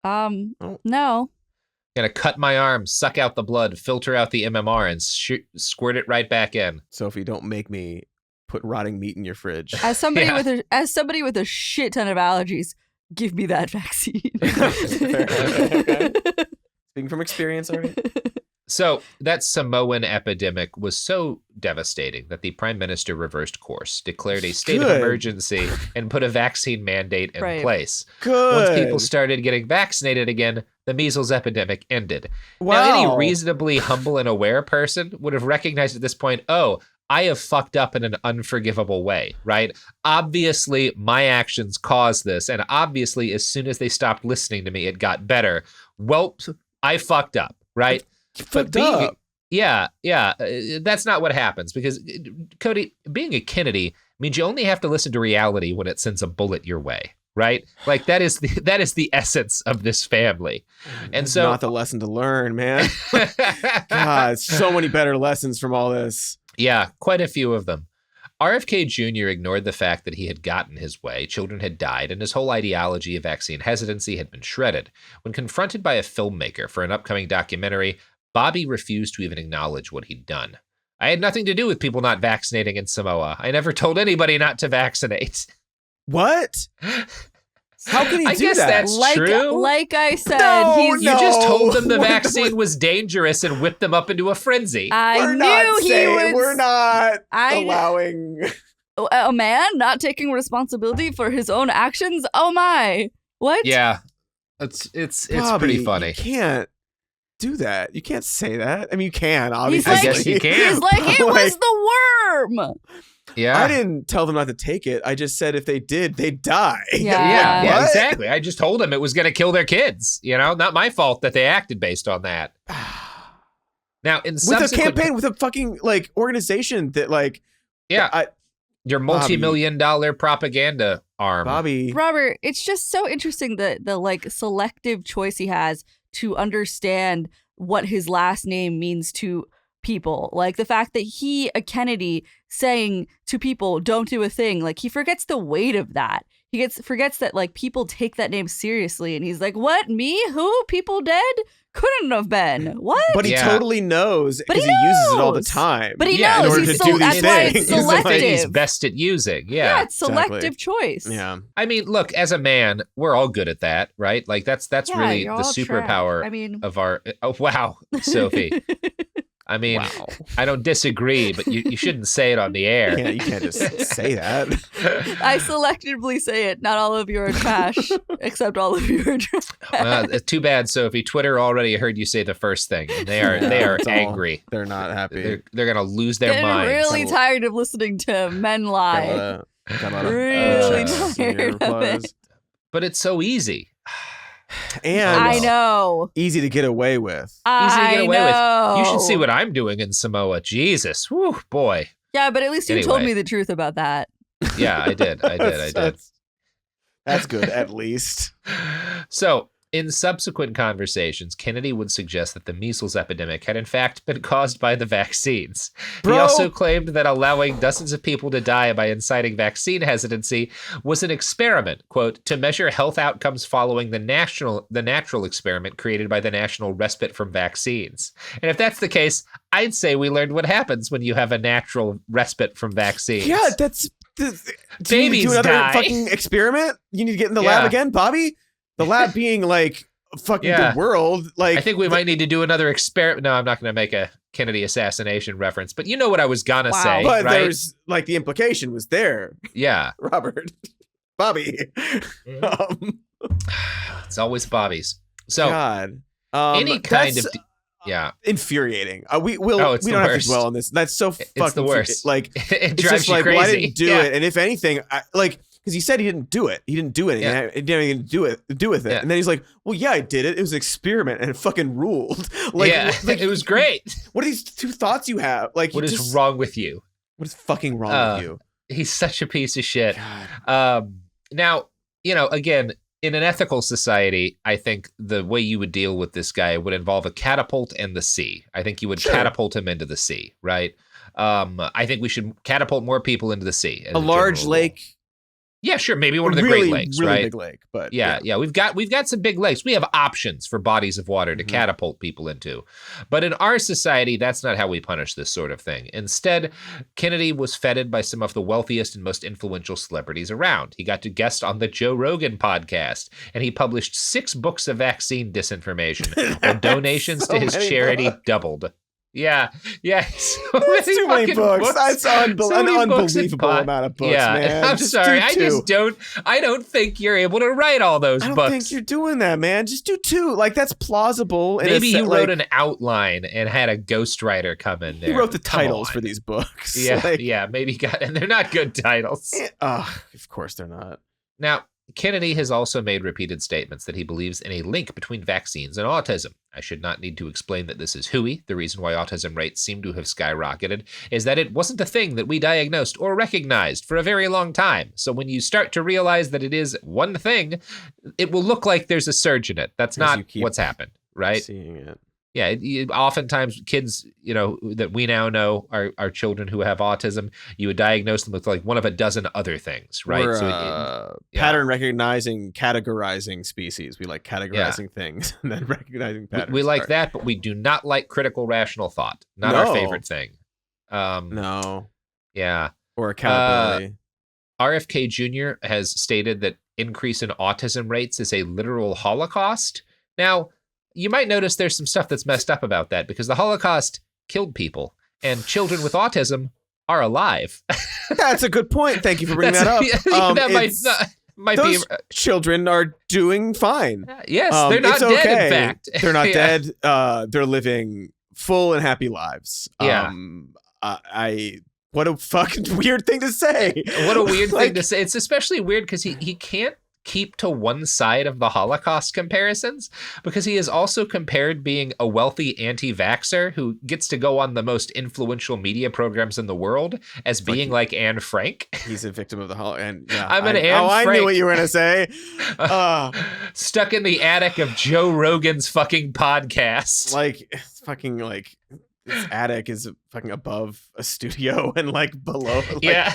No. Gonna cut my arm, suck out the blood, filter out the MMR, and squirt it right back in. Sophie, don't make me put rotting meat in your fridge. As somebody with a shit ton of allergies, give me that vaccine. Okay. Speaking from experience already. So that Samoan epidemic was so devastating that the prime minister reversed course, declared a state of emergency, and put a vaccine mandate in place. Good. Once people started getting vaccinated again, the measles epidemic ended. Wow. Now, any reasonably humble and aware person would have recognized at this point, I have fucked up in an unforgivable way, right? Obviously, my actions caused this, and obviously, as soon as they stopped listening to me, it got better. Well, I fucked up, right? That's not what happens, because Cody, being a Kennedy means you only have to listen to reality when it sends a bullet your way, right? Like that is the essence of this family. And That's so not the lesson to learn, man. God, so many better lessons from all this. Yeah, quite a few of them. RFK Jr. ignored the fact that he had gotten his way, children had died, and his whole ideology of vaccine hesitancy had been shredded. When confronted by a filmmaker for an upcoming documentary, Bobby refused to even acknowledge what he'd done. I had nothing to do with people not vaccinating in Samoa. I never told anybody not to vaccinate. What? How can he do that? I guess that's true. Like I said, you just told them the vaccine was dangerous and whipped them up into a frenzy. We're not allowing a man not taking responsibility for his own actions. Oh my! What? Yeah, it's Bobby, pretty funny. You can't do that. You can't say that. I mean, you can, obviously. I guess you can. He's like, it was the worm. Yeah. I didn't tell them not to take it. I just said if they did, they'd die. Yeah, exactly. I just told them it was going to kill their kids. Not my fault that they acted based on that. Now, with a campaign, with a fucking organization that Your multi-million-dollar propaganda arm. Bobby. Robert, it's just so interesting the like selective choice he has to understand what his last name means to people. Like the fact that a Kennedy, saying to people, don't do a thing, like he forgets the weight of that. He forgets that like people take that name seriously, and he's like, what, me? Who? People dead? Couldn't have been. What? But he totally knows because he uses it all the time. But he knows. In order to do these things. It's selective. He's best at using. Yeah, it's selective choice. Yeah. I mean, look, as a man, we're all good at that, right? Like that's really the superpower of our. Oh wow, Sophie. I mean, I don't disagree, but you shouldn't say it on the air. You can't just say that. I selectively say it. Not all of you are trash, except all of you are trash. Too bad, Sophie. Twitter already heard you say the first thing, and they are angry. They're not happy. They're gonna lose their minds. Really tired of listening to men lie. Really tired of it. But it's so easy. And I know. Easy to get away with. Easy to get away with. You should see what I'm doing in Samoa. Jesus. Whew, boy. Yeah, but at least you told me the truth about that. Yeah, I did. I did. That's good, at least. So, in subsequent conversations, Kennedy would suggest that the measles epidemic had in fact been caused by the vaccines. He also claimed that allowing dozens of people to die by inciting vaccine hesitancy was an experiment, quote, to measure health outcomes following the natural experiment created by the National Respite from Vaccines. And if that's the case, I'd say we learned what happens when you have a natural respite from vaccines. Yeah, that's... Babies do another die. fucking experiment? You need to get in the lab again, Bobby? The lab being like fucking the world. Like, I think we might need to do another experiment. No, I'm not going to make a Kennedy assassination reference, but you know what I was gonna say. But right? there's like the implication was there. Yeah, Robert, Bobby. It's always Bobby's. So God, any kind of infuriating. We don't have to dwell on this. That's so fucking. It's the worst. Like it it's drives just you like, crazy. well, I didn't do it, and if anything, because he said he didn't do it. He didn't do anything. Yeah. It didn't have anything to do with it. Yeah. And then he's like, well, yeah, I did it. It was an experiment and it fucking ruled. Like, it was great. What are these two thoughts you have? Like, what is wrong with you? What is fucking wrong with you? He's such a piece of shit. Now, again, in an ethical society, I think the way you would deal with this guy would involve a catapult and the sea. I think you would catapult him into the sea, right? I think we should catapult more people into the sea. A large lake. Yeah, sure. Maybe one of the Great Lakes, really right? Big lake, but yeah. We've got some big lakes. We have options for bodies of water to catapult people into. But in our society, that's not how we punish this sort of thing. Instead, Kennedy was feted by some of the wealthiest and most influential celebrities around. He got to guest on the Joe Rogan podcast, and he published 6 books of vaccine disinformation, while donations to his charity doubled. Yeah. That's too many books. That's an unbelievable amount of books, man. I'm sorry. I don't think you're able to write all those books. I don't think you're doing that, man. Just do 2. Like, that's plausible. Maybe he wrote an outline and had a ghostwriter come in there. He wrote the titles for these books. Yeah, maybe and they're not good titles. Of course they're not. Now, Kennedy has also made repeated statements that he believes in a link between vaccines and autism. I should not need to explain that this is hooey. The reason why autism rates seem to have skyrocketed is that it wasn't a thing that we diagnosed or recognized for a very long time. So when you start to realize that it is one thing, it will look like there's a surge in it. That's not what's happened, right? Seeing it. Yeah, oftentimes kids, that we now know are children who have autism, you would diagnose them with like one of a dozen other things, right? We're pattern recognizing, categorizing species. We like categorizing things and then recognizing patterns. We like that, but we do not like critical rational thought. Not our favorite thing. No. Yeah. Or accountability. RFK Jr. has stated that increase in autism rates is a literal Holocaust. Now, you might notice there's some stuff that's messed up about that because the Holocaust killed people and children with autism are alive. That's a good point. Thank you for bringing that up. That might those be. Children are doing fine. Yes, they're not dead, in fact. They're not dead. They're living full and happy lives. Yeah. What a fucking weird thing to say. What a weird thing to say. It's especially weird because he can't keep to one side of the Holocaust comparisons, because he has also compared being a wealthy anti-vaxxer who gets to go on the most influential media programs in the world as being like Anne Frank. He's a victim of the and yeah, I'm an Anne I Frank. knew what you were gonna say. Stuck in the attic of Joe Rogan's fucking podcast. Like fucking like this attic is fucking above a studio and like below. Like, yeah.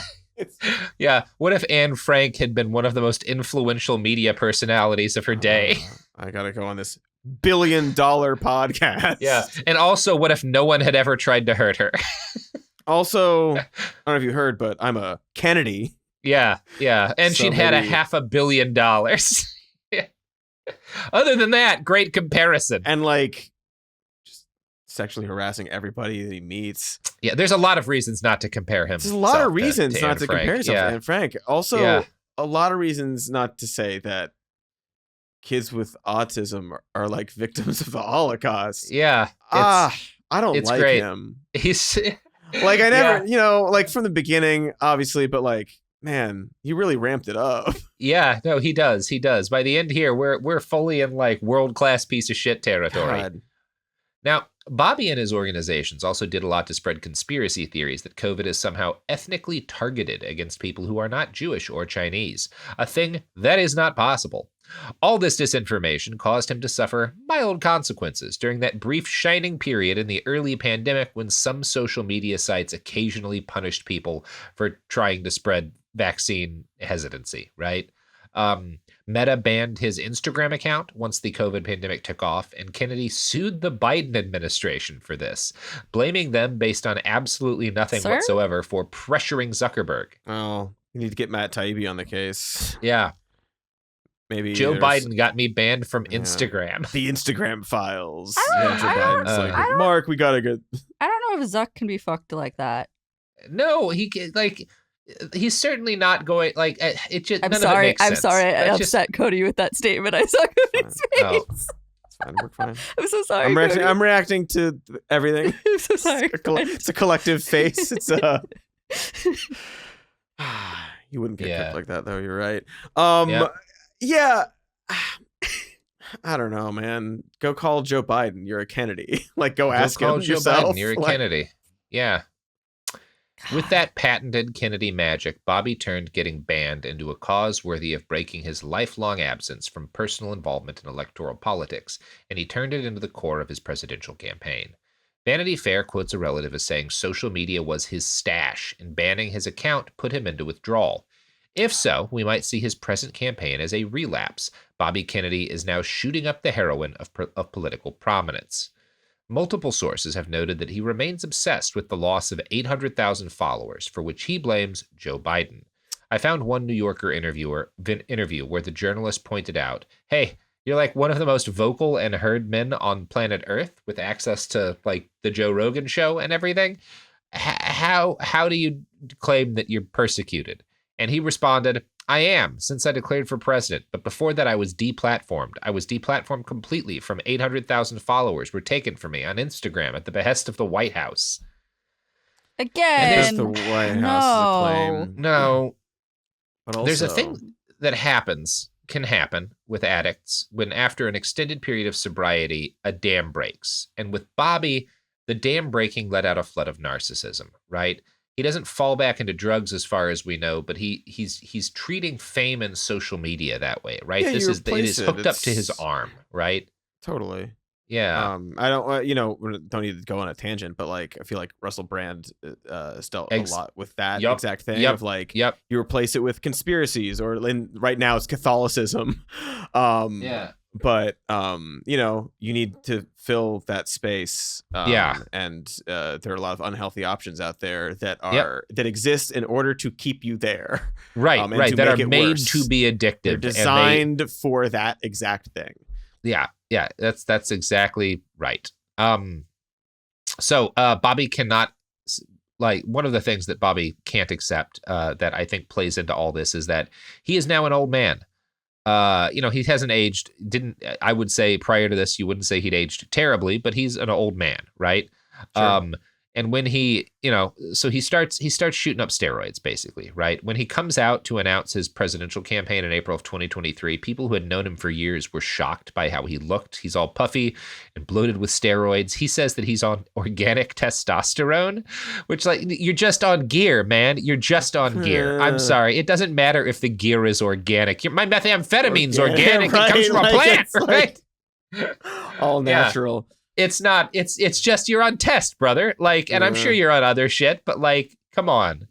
Yeah. What if Anne Frank had been one of the most influential media personalities of her day? I gotta go on this $1 billion podcast. Yeah. And also, what if no one had ever tried to hurt her? Also, I don't know if you heard, but I'm a Kennedy. Yeah. Yeah. And So she'd had maybe- $500 million. Other than that, great comparison. And like just sexually harassing everybody that he meets. Yeah. There's a lot of reasons not to compare him. There's a lot of reasons not to compare yourself to Anne Frank. Also, a lot of reasons not to say that kids with autism are like victims of the Holocaust. Yeah. I don't it's like great. him. He's Like I never, you know, like from the beginning, obviously, but like, man, he really ramped it up. Yeah, no, he does. He does. By the end here, we're fully in like world-class piece of shit territory. God. Now, Bobby and his organizations also did a lot to spread conspiracy theories that COVID is somehow ethnically targeted against people who are not Jewish or Chinese, a thing that is not possible. All this disinformation caused him to suffer mild consequences during that brief shining period in the early pandemic when some social media sites occasionally punished people for trying to spread vaccine hesitancy, right? Meta banned his Instagram account once the COVID pandemic took off, and Kennedy sued the Biden administration for this, blaming them based on absolutely nothing whatsoever for pressuring Zuckerberg. Oh, you need to get Matt Taibbi on the case. Yeah. Maybe Joe Biden got me banned from Instagram. The Instagram files. I don't- Joe I don't- Biden's like, I don't- Mark, we gotta get. I don't know if Zuck can be fucked like that. No, he's certainly not going like it just. I'm none sorry. Of it makes I'm sense. sorry. I That's just- upset Cody with that statement. I saw Cody's Fine. face. Oh. It's fine. We're fine. I'm so sorry. I'm reacting. Cody. I'm reacting to everything. I'm so sorry. It's a collective face. It's a. You wouldn't get Yeah. kicked like that, though. You're right. Yep. Yeah. I don't know, man. Go call Joe Biden. You're a Kennedy. Like, go ask call him Joe yourself. Biden. You're a Like, Kennedy. Yeah. With that patented Kennedy magic, Bobby turned getting banned into a cause worthy of breaking his lifelong absence from personal involvement in electoral politics, and he turned it into the core of his presidential campaign. Vanity Fair quotes a relative as saying social media was his stash, and banning his account put him into withdrawal. If so, we might see his present campaign as a relapse. Bobby Kennedy is now shooting up the heroin of political prominence. Multiple sources have noted that he remains obsessed with the loss of 800,000 followers, for which he blames Joe Biden. I found one New Yorker interview where the journalist pointed out, hey, you're like one of the most vocal and heard men on planet Earth with access to like the Joe Rogan show and everything. How do you claim that you're persecuted? And he responded, I am, since I declared for president. But before that, I was deplatformed. I was deplatformed completely from 800,000 followers were taken from me on Instagram at the behest of the White House. Again. Just the White House claim. No, But also, there's a thing that can happen with addicts when after an extended period of sobriety, a dam breaks. And with Bobby, the dam breaking let out a flood of narcissism, right? He doesn't fall back into drugs as far as we know, but he's treating fame and social media that way, right? Yeah, It is hooked up to his It's- arm, right? Totally. Yeah. I don't, don't need to go on a tangent, but like, I feel like Russell Brand dealt a lot with that Yup. exact thing Yep. of like, Yep. you replace it with conspiracies, or right now it's Catholicism. Yeah. But you need to fill that space. And there are a lot of unhealthy options out there that exist in order to keep you there. Right. and Right. to That make are it made worse. to be addictive. They're and they- designed for that exact thing. Yeah, that's exactly right. So Bobby cannot, like, one of the things that Bobby can't accept that I think plays into all this is that he is now an old man. He hasn't aged. I would say prior to this, you wouldn't say he'd aged terribly, but he's an old man, right? Sure. And when he, so he starts shooting up steroids, basically, right? When he comes out to announce his presidential campaign in April of 2023, people who had known him for years were shocked by how he looked. He's all puffy and bloated with steroids. He says that he's on organic testosterone, which, like, you're just on gear, man. You're just on gear. I'm sorry. It doesn't matter if the gear is organic. My methamphetamine's organic. Right, it comes from a plant, right? All natural. It's not, it's just you're on test, brother. Like, and I'm sure you're on other shit, but like, come on.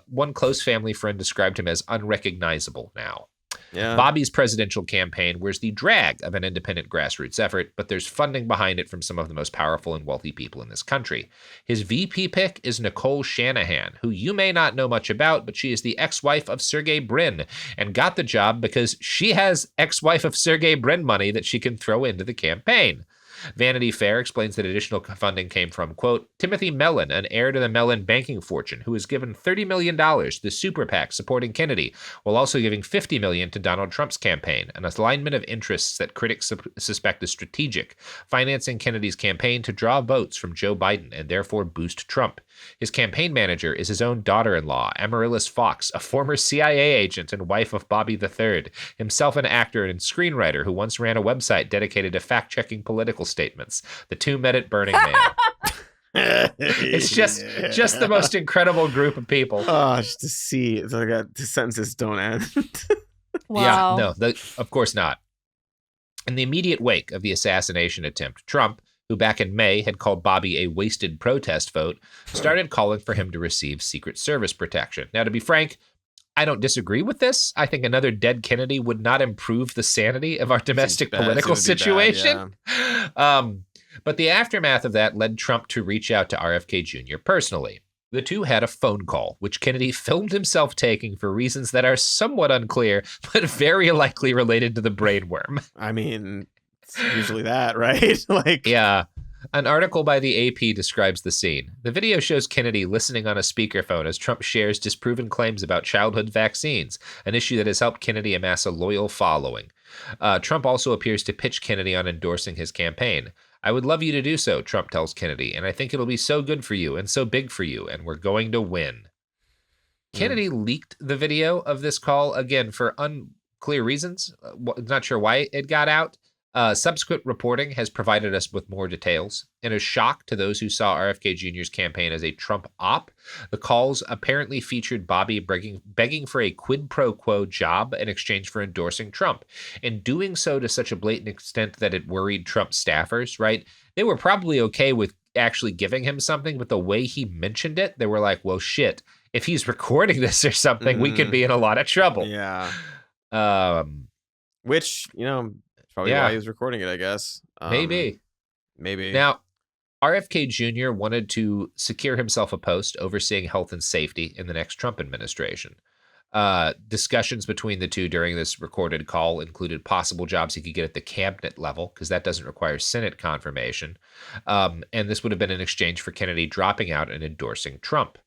One close family friend described him as unrecognizable now. Yeah. Bobby's presidential campaign wears the drag of an independent grassroots effort, but there's funding behind it from some of the most powerful and wealthy people in this country. His VP pick is Nicole Shanahan, who you may not know much about, but she is the ex-wife of Sergey Brin and got the job because she has ex-wife of Sergey Brin money that she can throw into the campaign. Vanity Fair explains that additional funding came from, quote, Timothy Mellon, an heir to the Mellon banking fortune, who was given $30 million to the super PAC supporting Kennedy, while also giving $50 million to Donald Trump's campaign, an alignment of interests that critics suspect is strategic, financing Kennedy's campaign to draw votes from Joe Biden and therefore boost Trump. His campaign manager is his own daughter-in-law, Amaryllis Fox, a former CIA agent and wife of Bobby III, himself an actor and screenwriter who once ran a website dedicated to fact-checking political statements. The two met at Burning Man. It's just the most incredible group of people. Oh, just to see. It's like the sentences don't end. Wow. Yeah, no, of course not. In the immediate wake of the assassination attempt, Trump, who back in May had called Bobby a wasted protest vote, started calling for him to receive Secret Service protection. Now, to be frank, I don't disagree with this. I think another dead Kennedy would not improve the sanity of our domestic political situation. Bad, yeah. But the aftermath of that led Trump to reach out to RFK Jr. personally. The two had a phone call, which Kennedy filmed himself taking for reasons that are somewhat unclear, but very likely related to the brainworm. I mean, it's usually that, right? Yeah. An article by the AP describes the scene. The video shows Kennedy listening on a speakerphone as Trump shares disproven claims about childhood vaccines, an issue that has helped Kennedy amass a loyal following. Trump also appears to pitch Kennedy on endorsing his campaign. I would love you to do so, Trump tells Kennedy, and I think it'll be so good for you and so big for you, and we're going to win. Kennedy leaked the video of this call, again, for unclear reasons. Not sure why it got out. Subsequent reporting has provided us with more details. In a shock to those who saw RFK Jr.'s campaign as a Trump op, the calls apparently featured Bobby begging for a quid pro quo job in exchange for endorsing Trump, and doing so to such a blatant extent that it worried Trump staffers, right? They were probably okay with actually giving him something, but the way he mentioned it, they were like, well, shit, if he's recording this or something, we could be in a lot of trouble. Yeah. Which, probably why he was recording it, I guess. Maybe. Now, RFK Jr. wanted to secure himself a post overseeing health and safety in the next Trump administration. Discussions between the two during this recorded call included possible jobs he could get at the cabinet level, because that doesn't require Senate confirmation. And this would have been in exchange for Kennedy dropping out and endorsing Trump.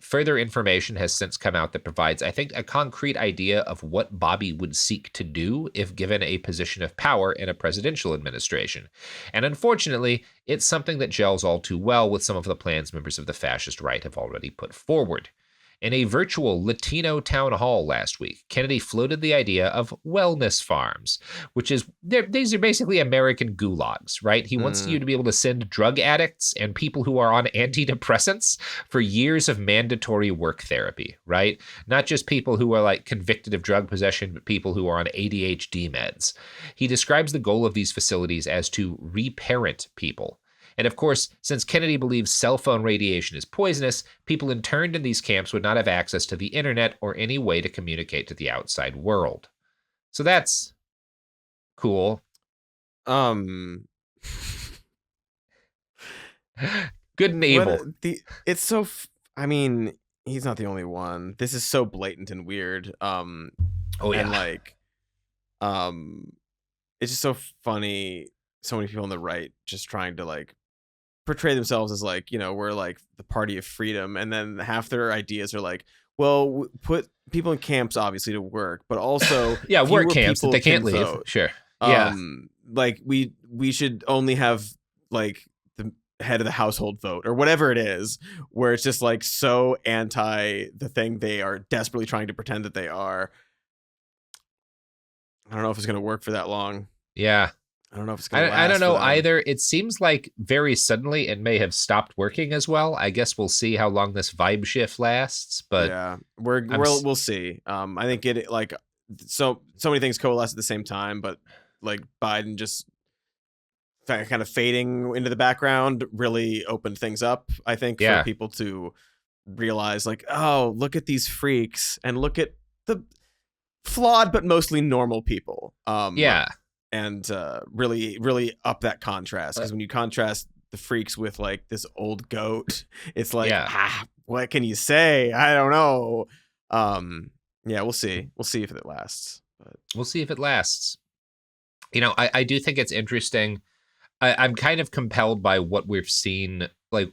Further information has since come out that provides, I think, a concrete idea of what Bobby would seek to do if given a position of power in a presidential administration. And unfortunately, it's something that gels all too well with some of the plans members of the fascist right have already put forward. In a virtual Latino town hall last week, Kennedy floated the idea of wellness farms, which is, these are basically American gulags, right? He wants you to be able to send drug addicts and people who are on antidepressants for years of mandatory work therapy, right? Not just people who are like convicted of drug possession, but people who are on ADHD meds. He describes the goal of these facilities as to reparent people. And of course, since Kennedy believes cell phone radiation is poisonous, people interned in these camps would not have access to the internet or any way to communicate to the outside world. So that's cool. Good and evil. It's so, he's not the only one. This is so blatant and weird. And it's just so funny. So many people on the right just trying to portray themselves as we're the party of freedom, and then half their ideas are well, put people in camps obviously to work, but also work camps that they can't leave. Vote. Sure. We should only have the head of the household vote or whatever it is, where it's just like so anti the thing they are desperately trying to pretend that they are. I don't know if it's going to work for that long. Yeah. I don't know if it's going to last. I don't know either. It seems like very suddenly it may have stopped working as well. I guess we'll see how long this vibe shift lasts, but yeah, we'll see. I think it like so many things coalesce at the same time, but like Biden just kind of fading into the background really opened things up, I think, for people to realize like, oh, look at these freaks and look at the flawed but mostly normal people. And really up that contrast, because when you contrast the freaks with like this old goat, it's like, what can you say? I don't know. We'll see if it lasts. But we'll see if it lasts. You know, I do think it's interesting. I'm kind of compelled by what we've seen, like,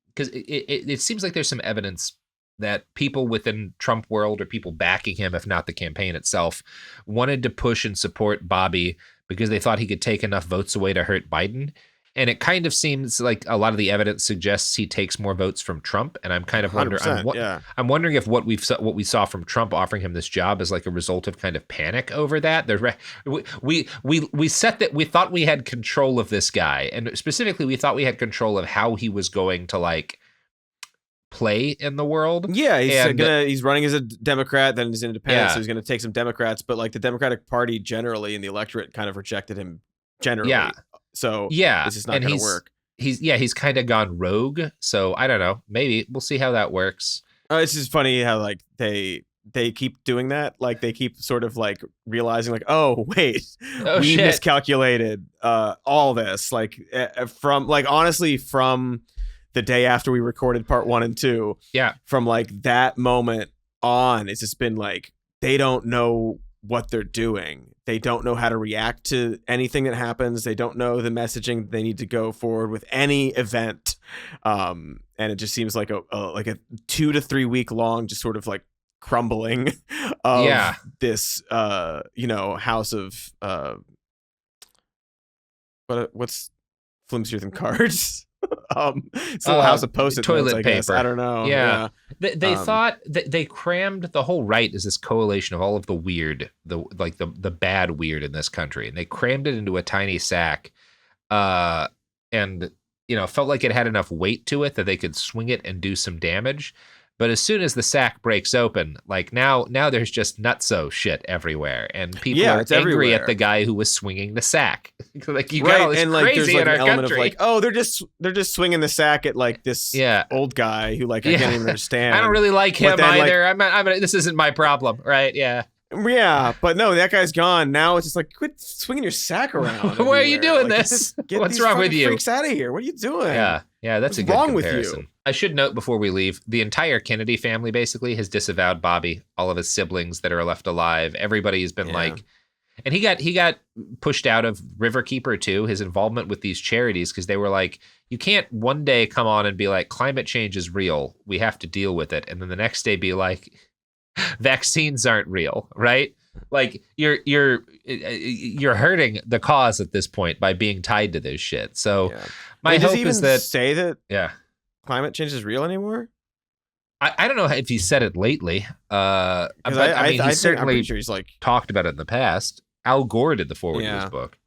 because it seems like there's some evidence that people within Trump world, or people backing him, if not the campaign itself, wanted to push and support Bobby because they thought he could take enough votes away to hurt Biden. And it kind of seems like a lot of the evidence suggests he takes more votes from Trump. And I'm kind of wondering, I'm wondering if what we saw from Trump offering him this job is like a result of kind of panic over that. We thought we had control of this guy, and specifically we thought we had control of how he was going to like play in the world. Yeah, he's running as a Democrat, then he's an independent, so he's going to take some Democrats. But like the Democratic Party generally and the electorate kind of rejected him generally. Yeah. So this is not going to work. He's kind of gone rogue. So I don't know. Maybe we'll see how that works. It's just funny how like they keep doing that. Like they keep sort of like realizing like, oh wait, we miscalculated all this. Like from like honestly from the day after we recorded part 1 and 2. Yeah. From like that moment on, it's just been like they don't know what they're doing. They don't know how to react to anything that happens. They don't know the messaging they need to go forward with any event. And it just seems like a 2 to 3 week long, just sort of like crumbling of this, house of what's flimsier than cards? It's a little house of Post-it toilet notes, I paper. guess. I don't know. Yeah. They thought that they crammed the whole right as this coalition of all of the weird, the bad weird in this country, and they crammed it into a tiny sack, and felt like it had enough weight to it that they could swing it and do some damage. But as soon as the sack breaks open, like now there's just nutso shit everywhere, and people are angry everywhere. at the guy who was swinging the sack. Like you right, got all this and like crazy there's like in our an element country. of like, oh, they're just swinging the sack at like this old guy who like I can't even understand. I don't really like him then, either. Like, this isn't my problem, right? Yeah. Yeah, but no, that guy's gone. Now it's just like, quit swinging your sack around. Why are you doing like, this? Get What's these wrong with you? Freaks out of here. What are you doing? Yeah, that's a good wrong comparison. with you? I should note before we leave, the entire Kennedy family basically has disavowed Bobby. All of his siblings that are left alive, everybody's been like, and he got pushed out of Riverkeeper too. His involvement with these charities, because they were like, you can't one day come on and be like, climate change is real, we have to deal with it, and then the next day be like, vaccines aren't real, right? Like you're hurting the cause at this point by being tied to this shit. So my hope is that say that climate change is real anymore. I don't know if he said it lately. I mean, he certainly I'm sure he's like talked about it in the past. Al Gore did the forward to his book.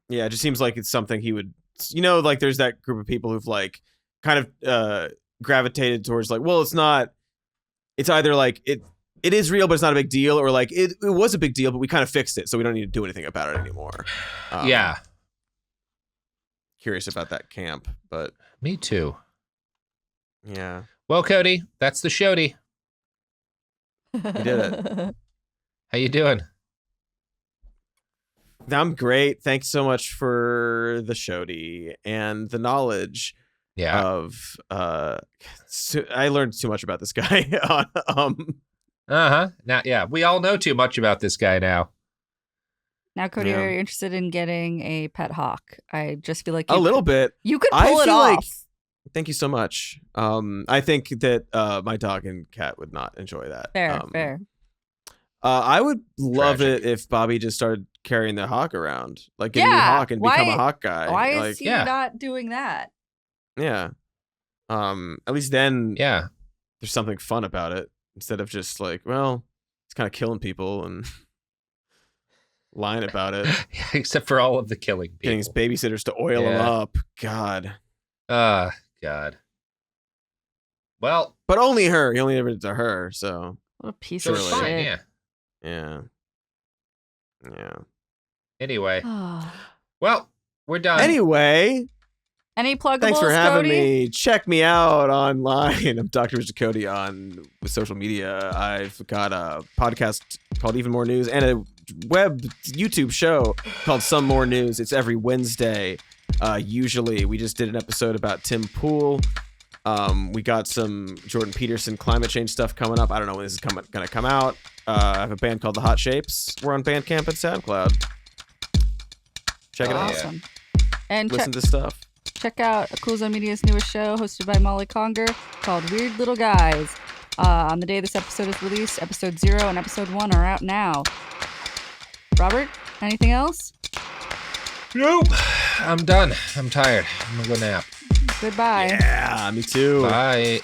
Yeah, it just seems like it's something he would. Like there's that group of people who've like kind of gravitated towards like, well, it's not. It's either like it is real, but it's not a big deal, or like it was a big deal, but we kind of fixed it, so we don't need to do anything about it anymore. Curious about that camp, but me too. Yeah. Well, Cody, that's the showdy. You did it. How you doing? I'm great. Thanks so much for the showdy and the knowledge. Of I learned too much about this guy. Now, we all know too much about this guy now. Now, Cody, are you interested in getting a pet hawk? I just feel like a little bit. You could pull it off. Thank you so much. I think that my dog and cat would not enjoy that. Fair. I would love it if Bobby just started carrying the hawk around, like getting a hawk and become a hawk guy. Why is he not doing that? Yeah. At least then Yeah. there's something fun about it instead of just like, well, he's kind of killing people and lying about it. Except for all of the killing people. Getting his babysitters to oil him up. God. God. Well, but only her. He only ever did to her. So What a piece so of it's shit. fine. Yeah. yeah. Yeah. Anyway, well, we're done. Anyway, Any pluggables, thanks for having Cody? me. Check me out online. I'm Dr. Mr. Cody on with social media. I've got a podcast called Even More News and a web YouTube show called Some More News. It's every Wednesday. Usually, we just did an episode about Tim Pool. We got some Jordan Peterson climate change stuff coming up. I don't know when this is going to come out. I have a band called The Hot Shapes. We're on Bandcamp and SoundCloud. Check it out. Awesome. And Listen to stuff. check out Cool Zone Media's newest show, hosted by Molly Conger, called Weird Little Guys. On the day this episode is released, episode 0 and episode 1 are out now. Robert, anything else? Nope. I'm done. I'm tired. I'm gonna go nap. Goodbye. Yeah, me too. Bye.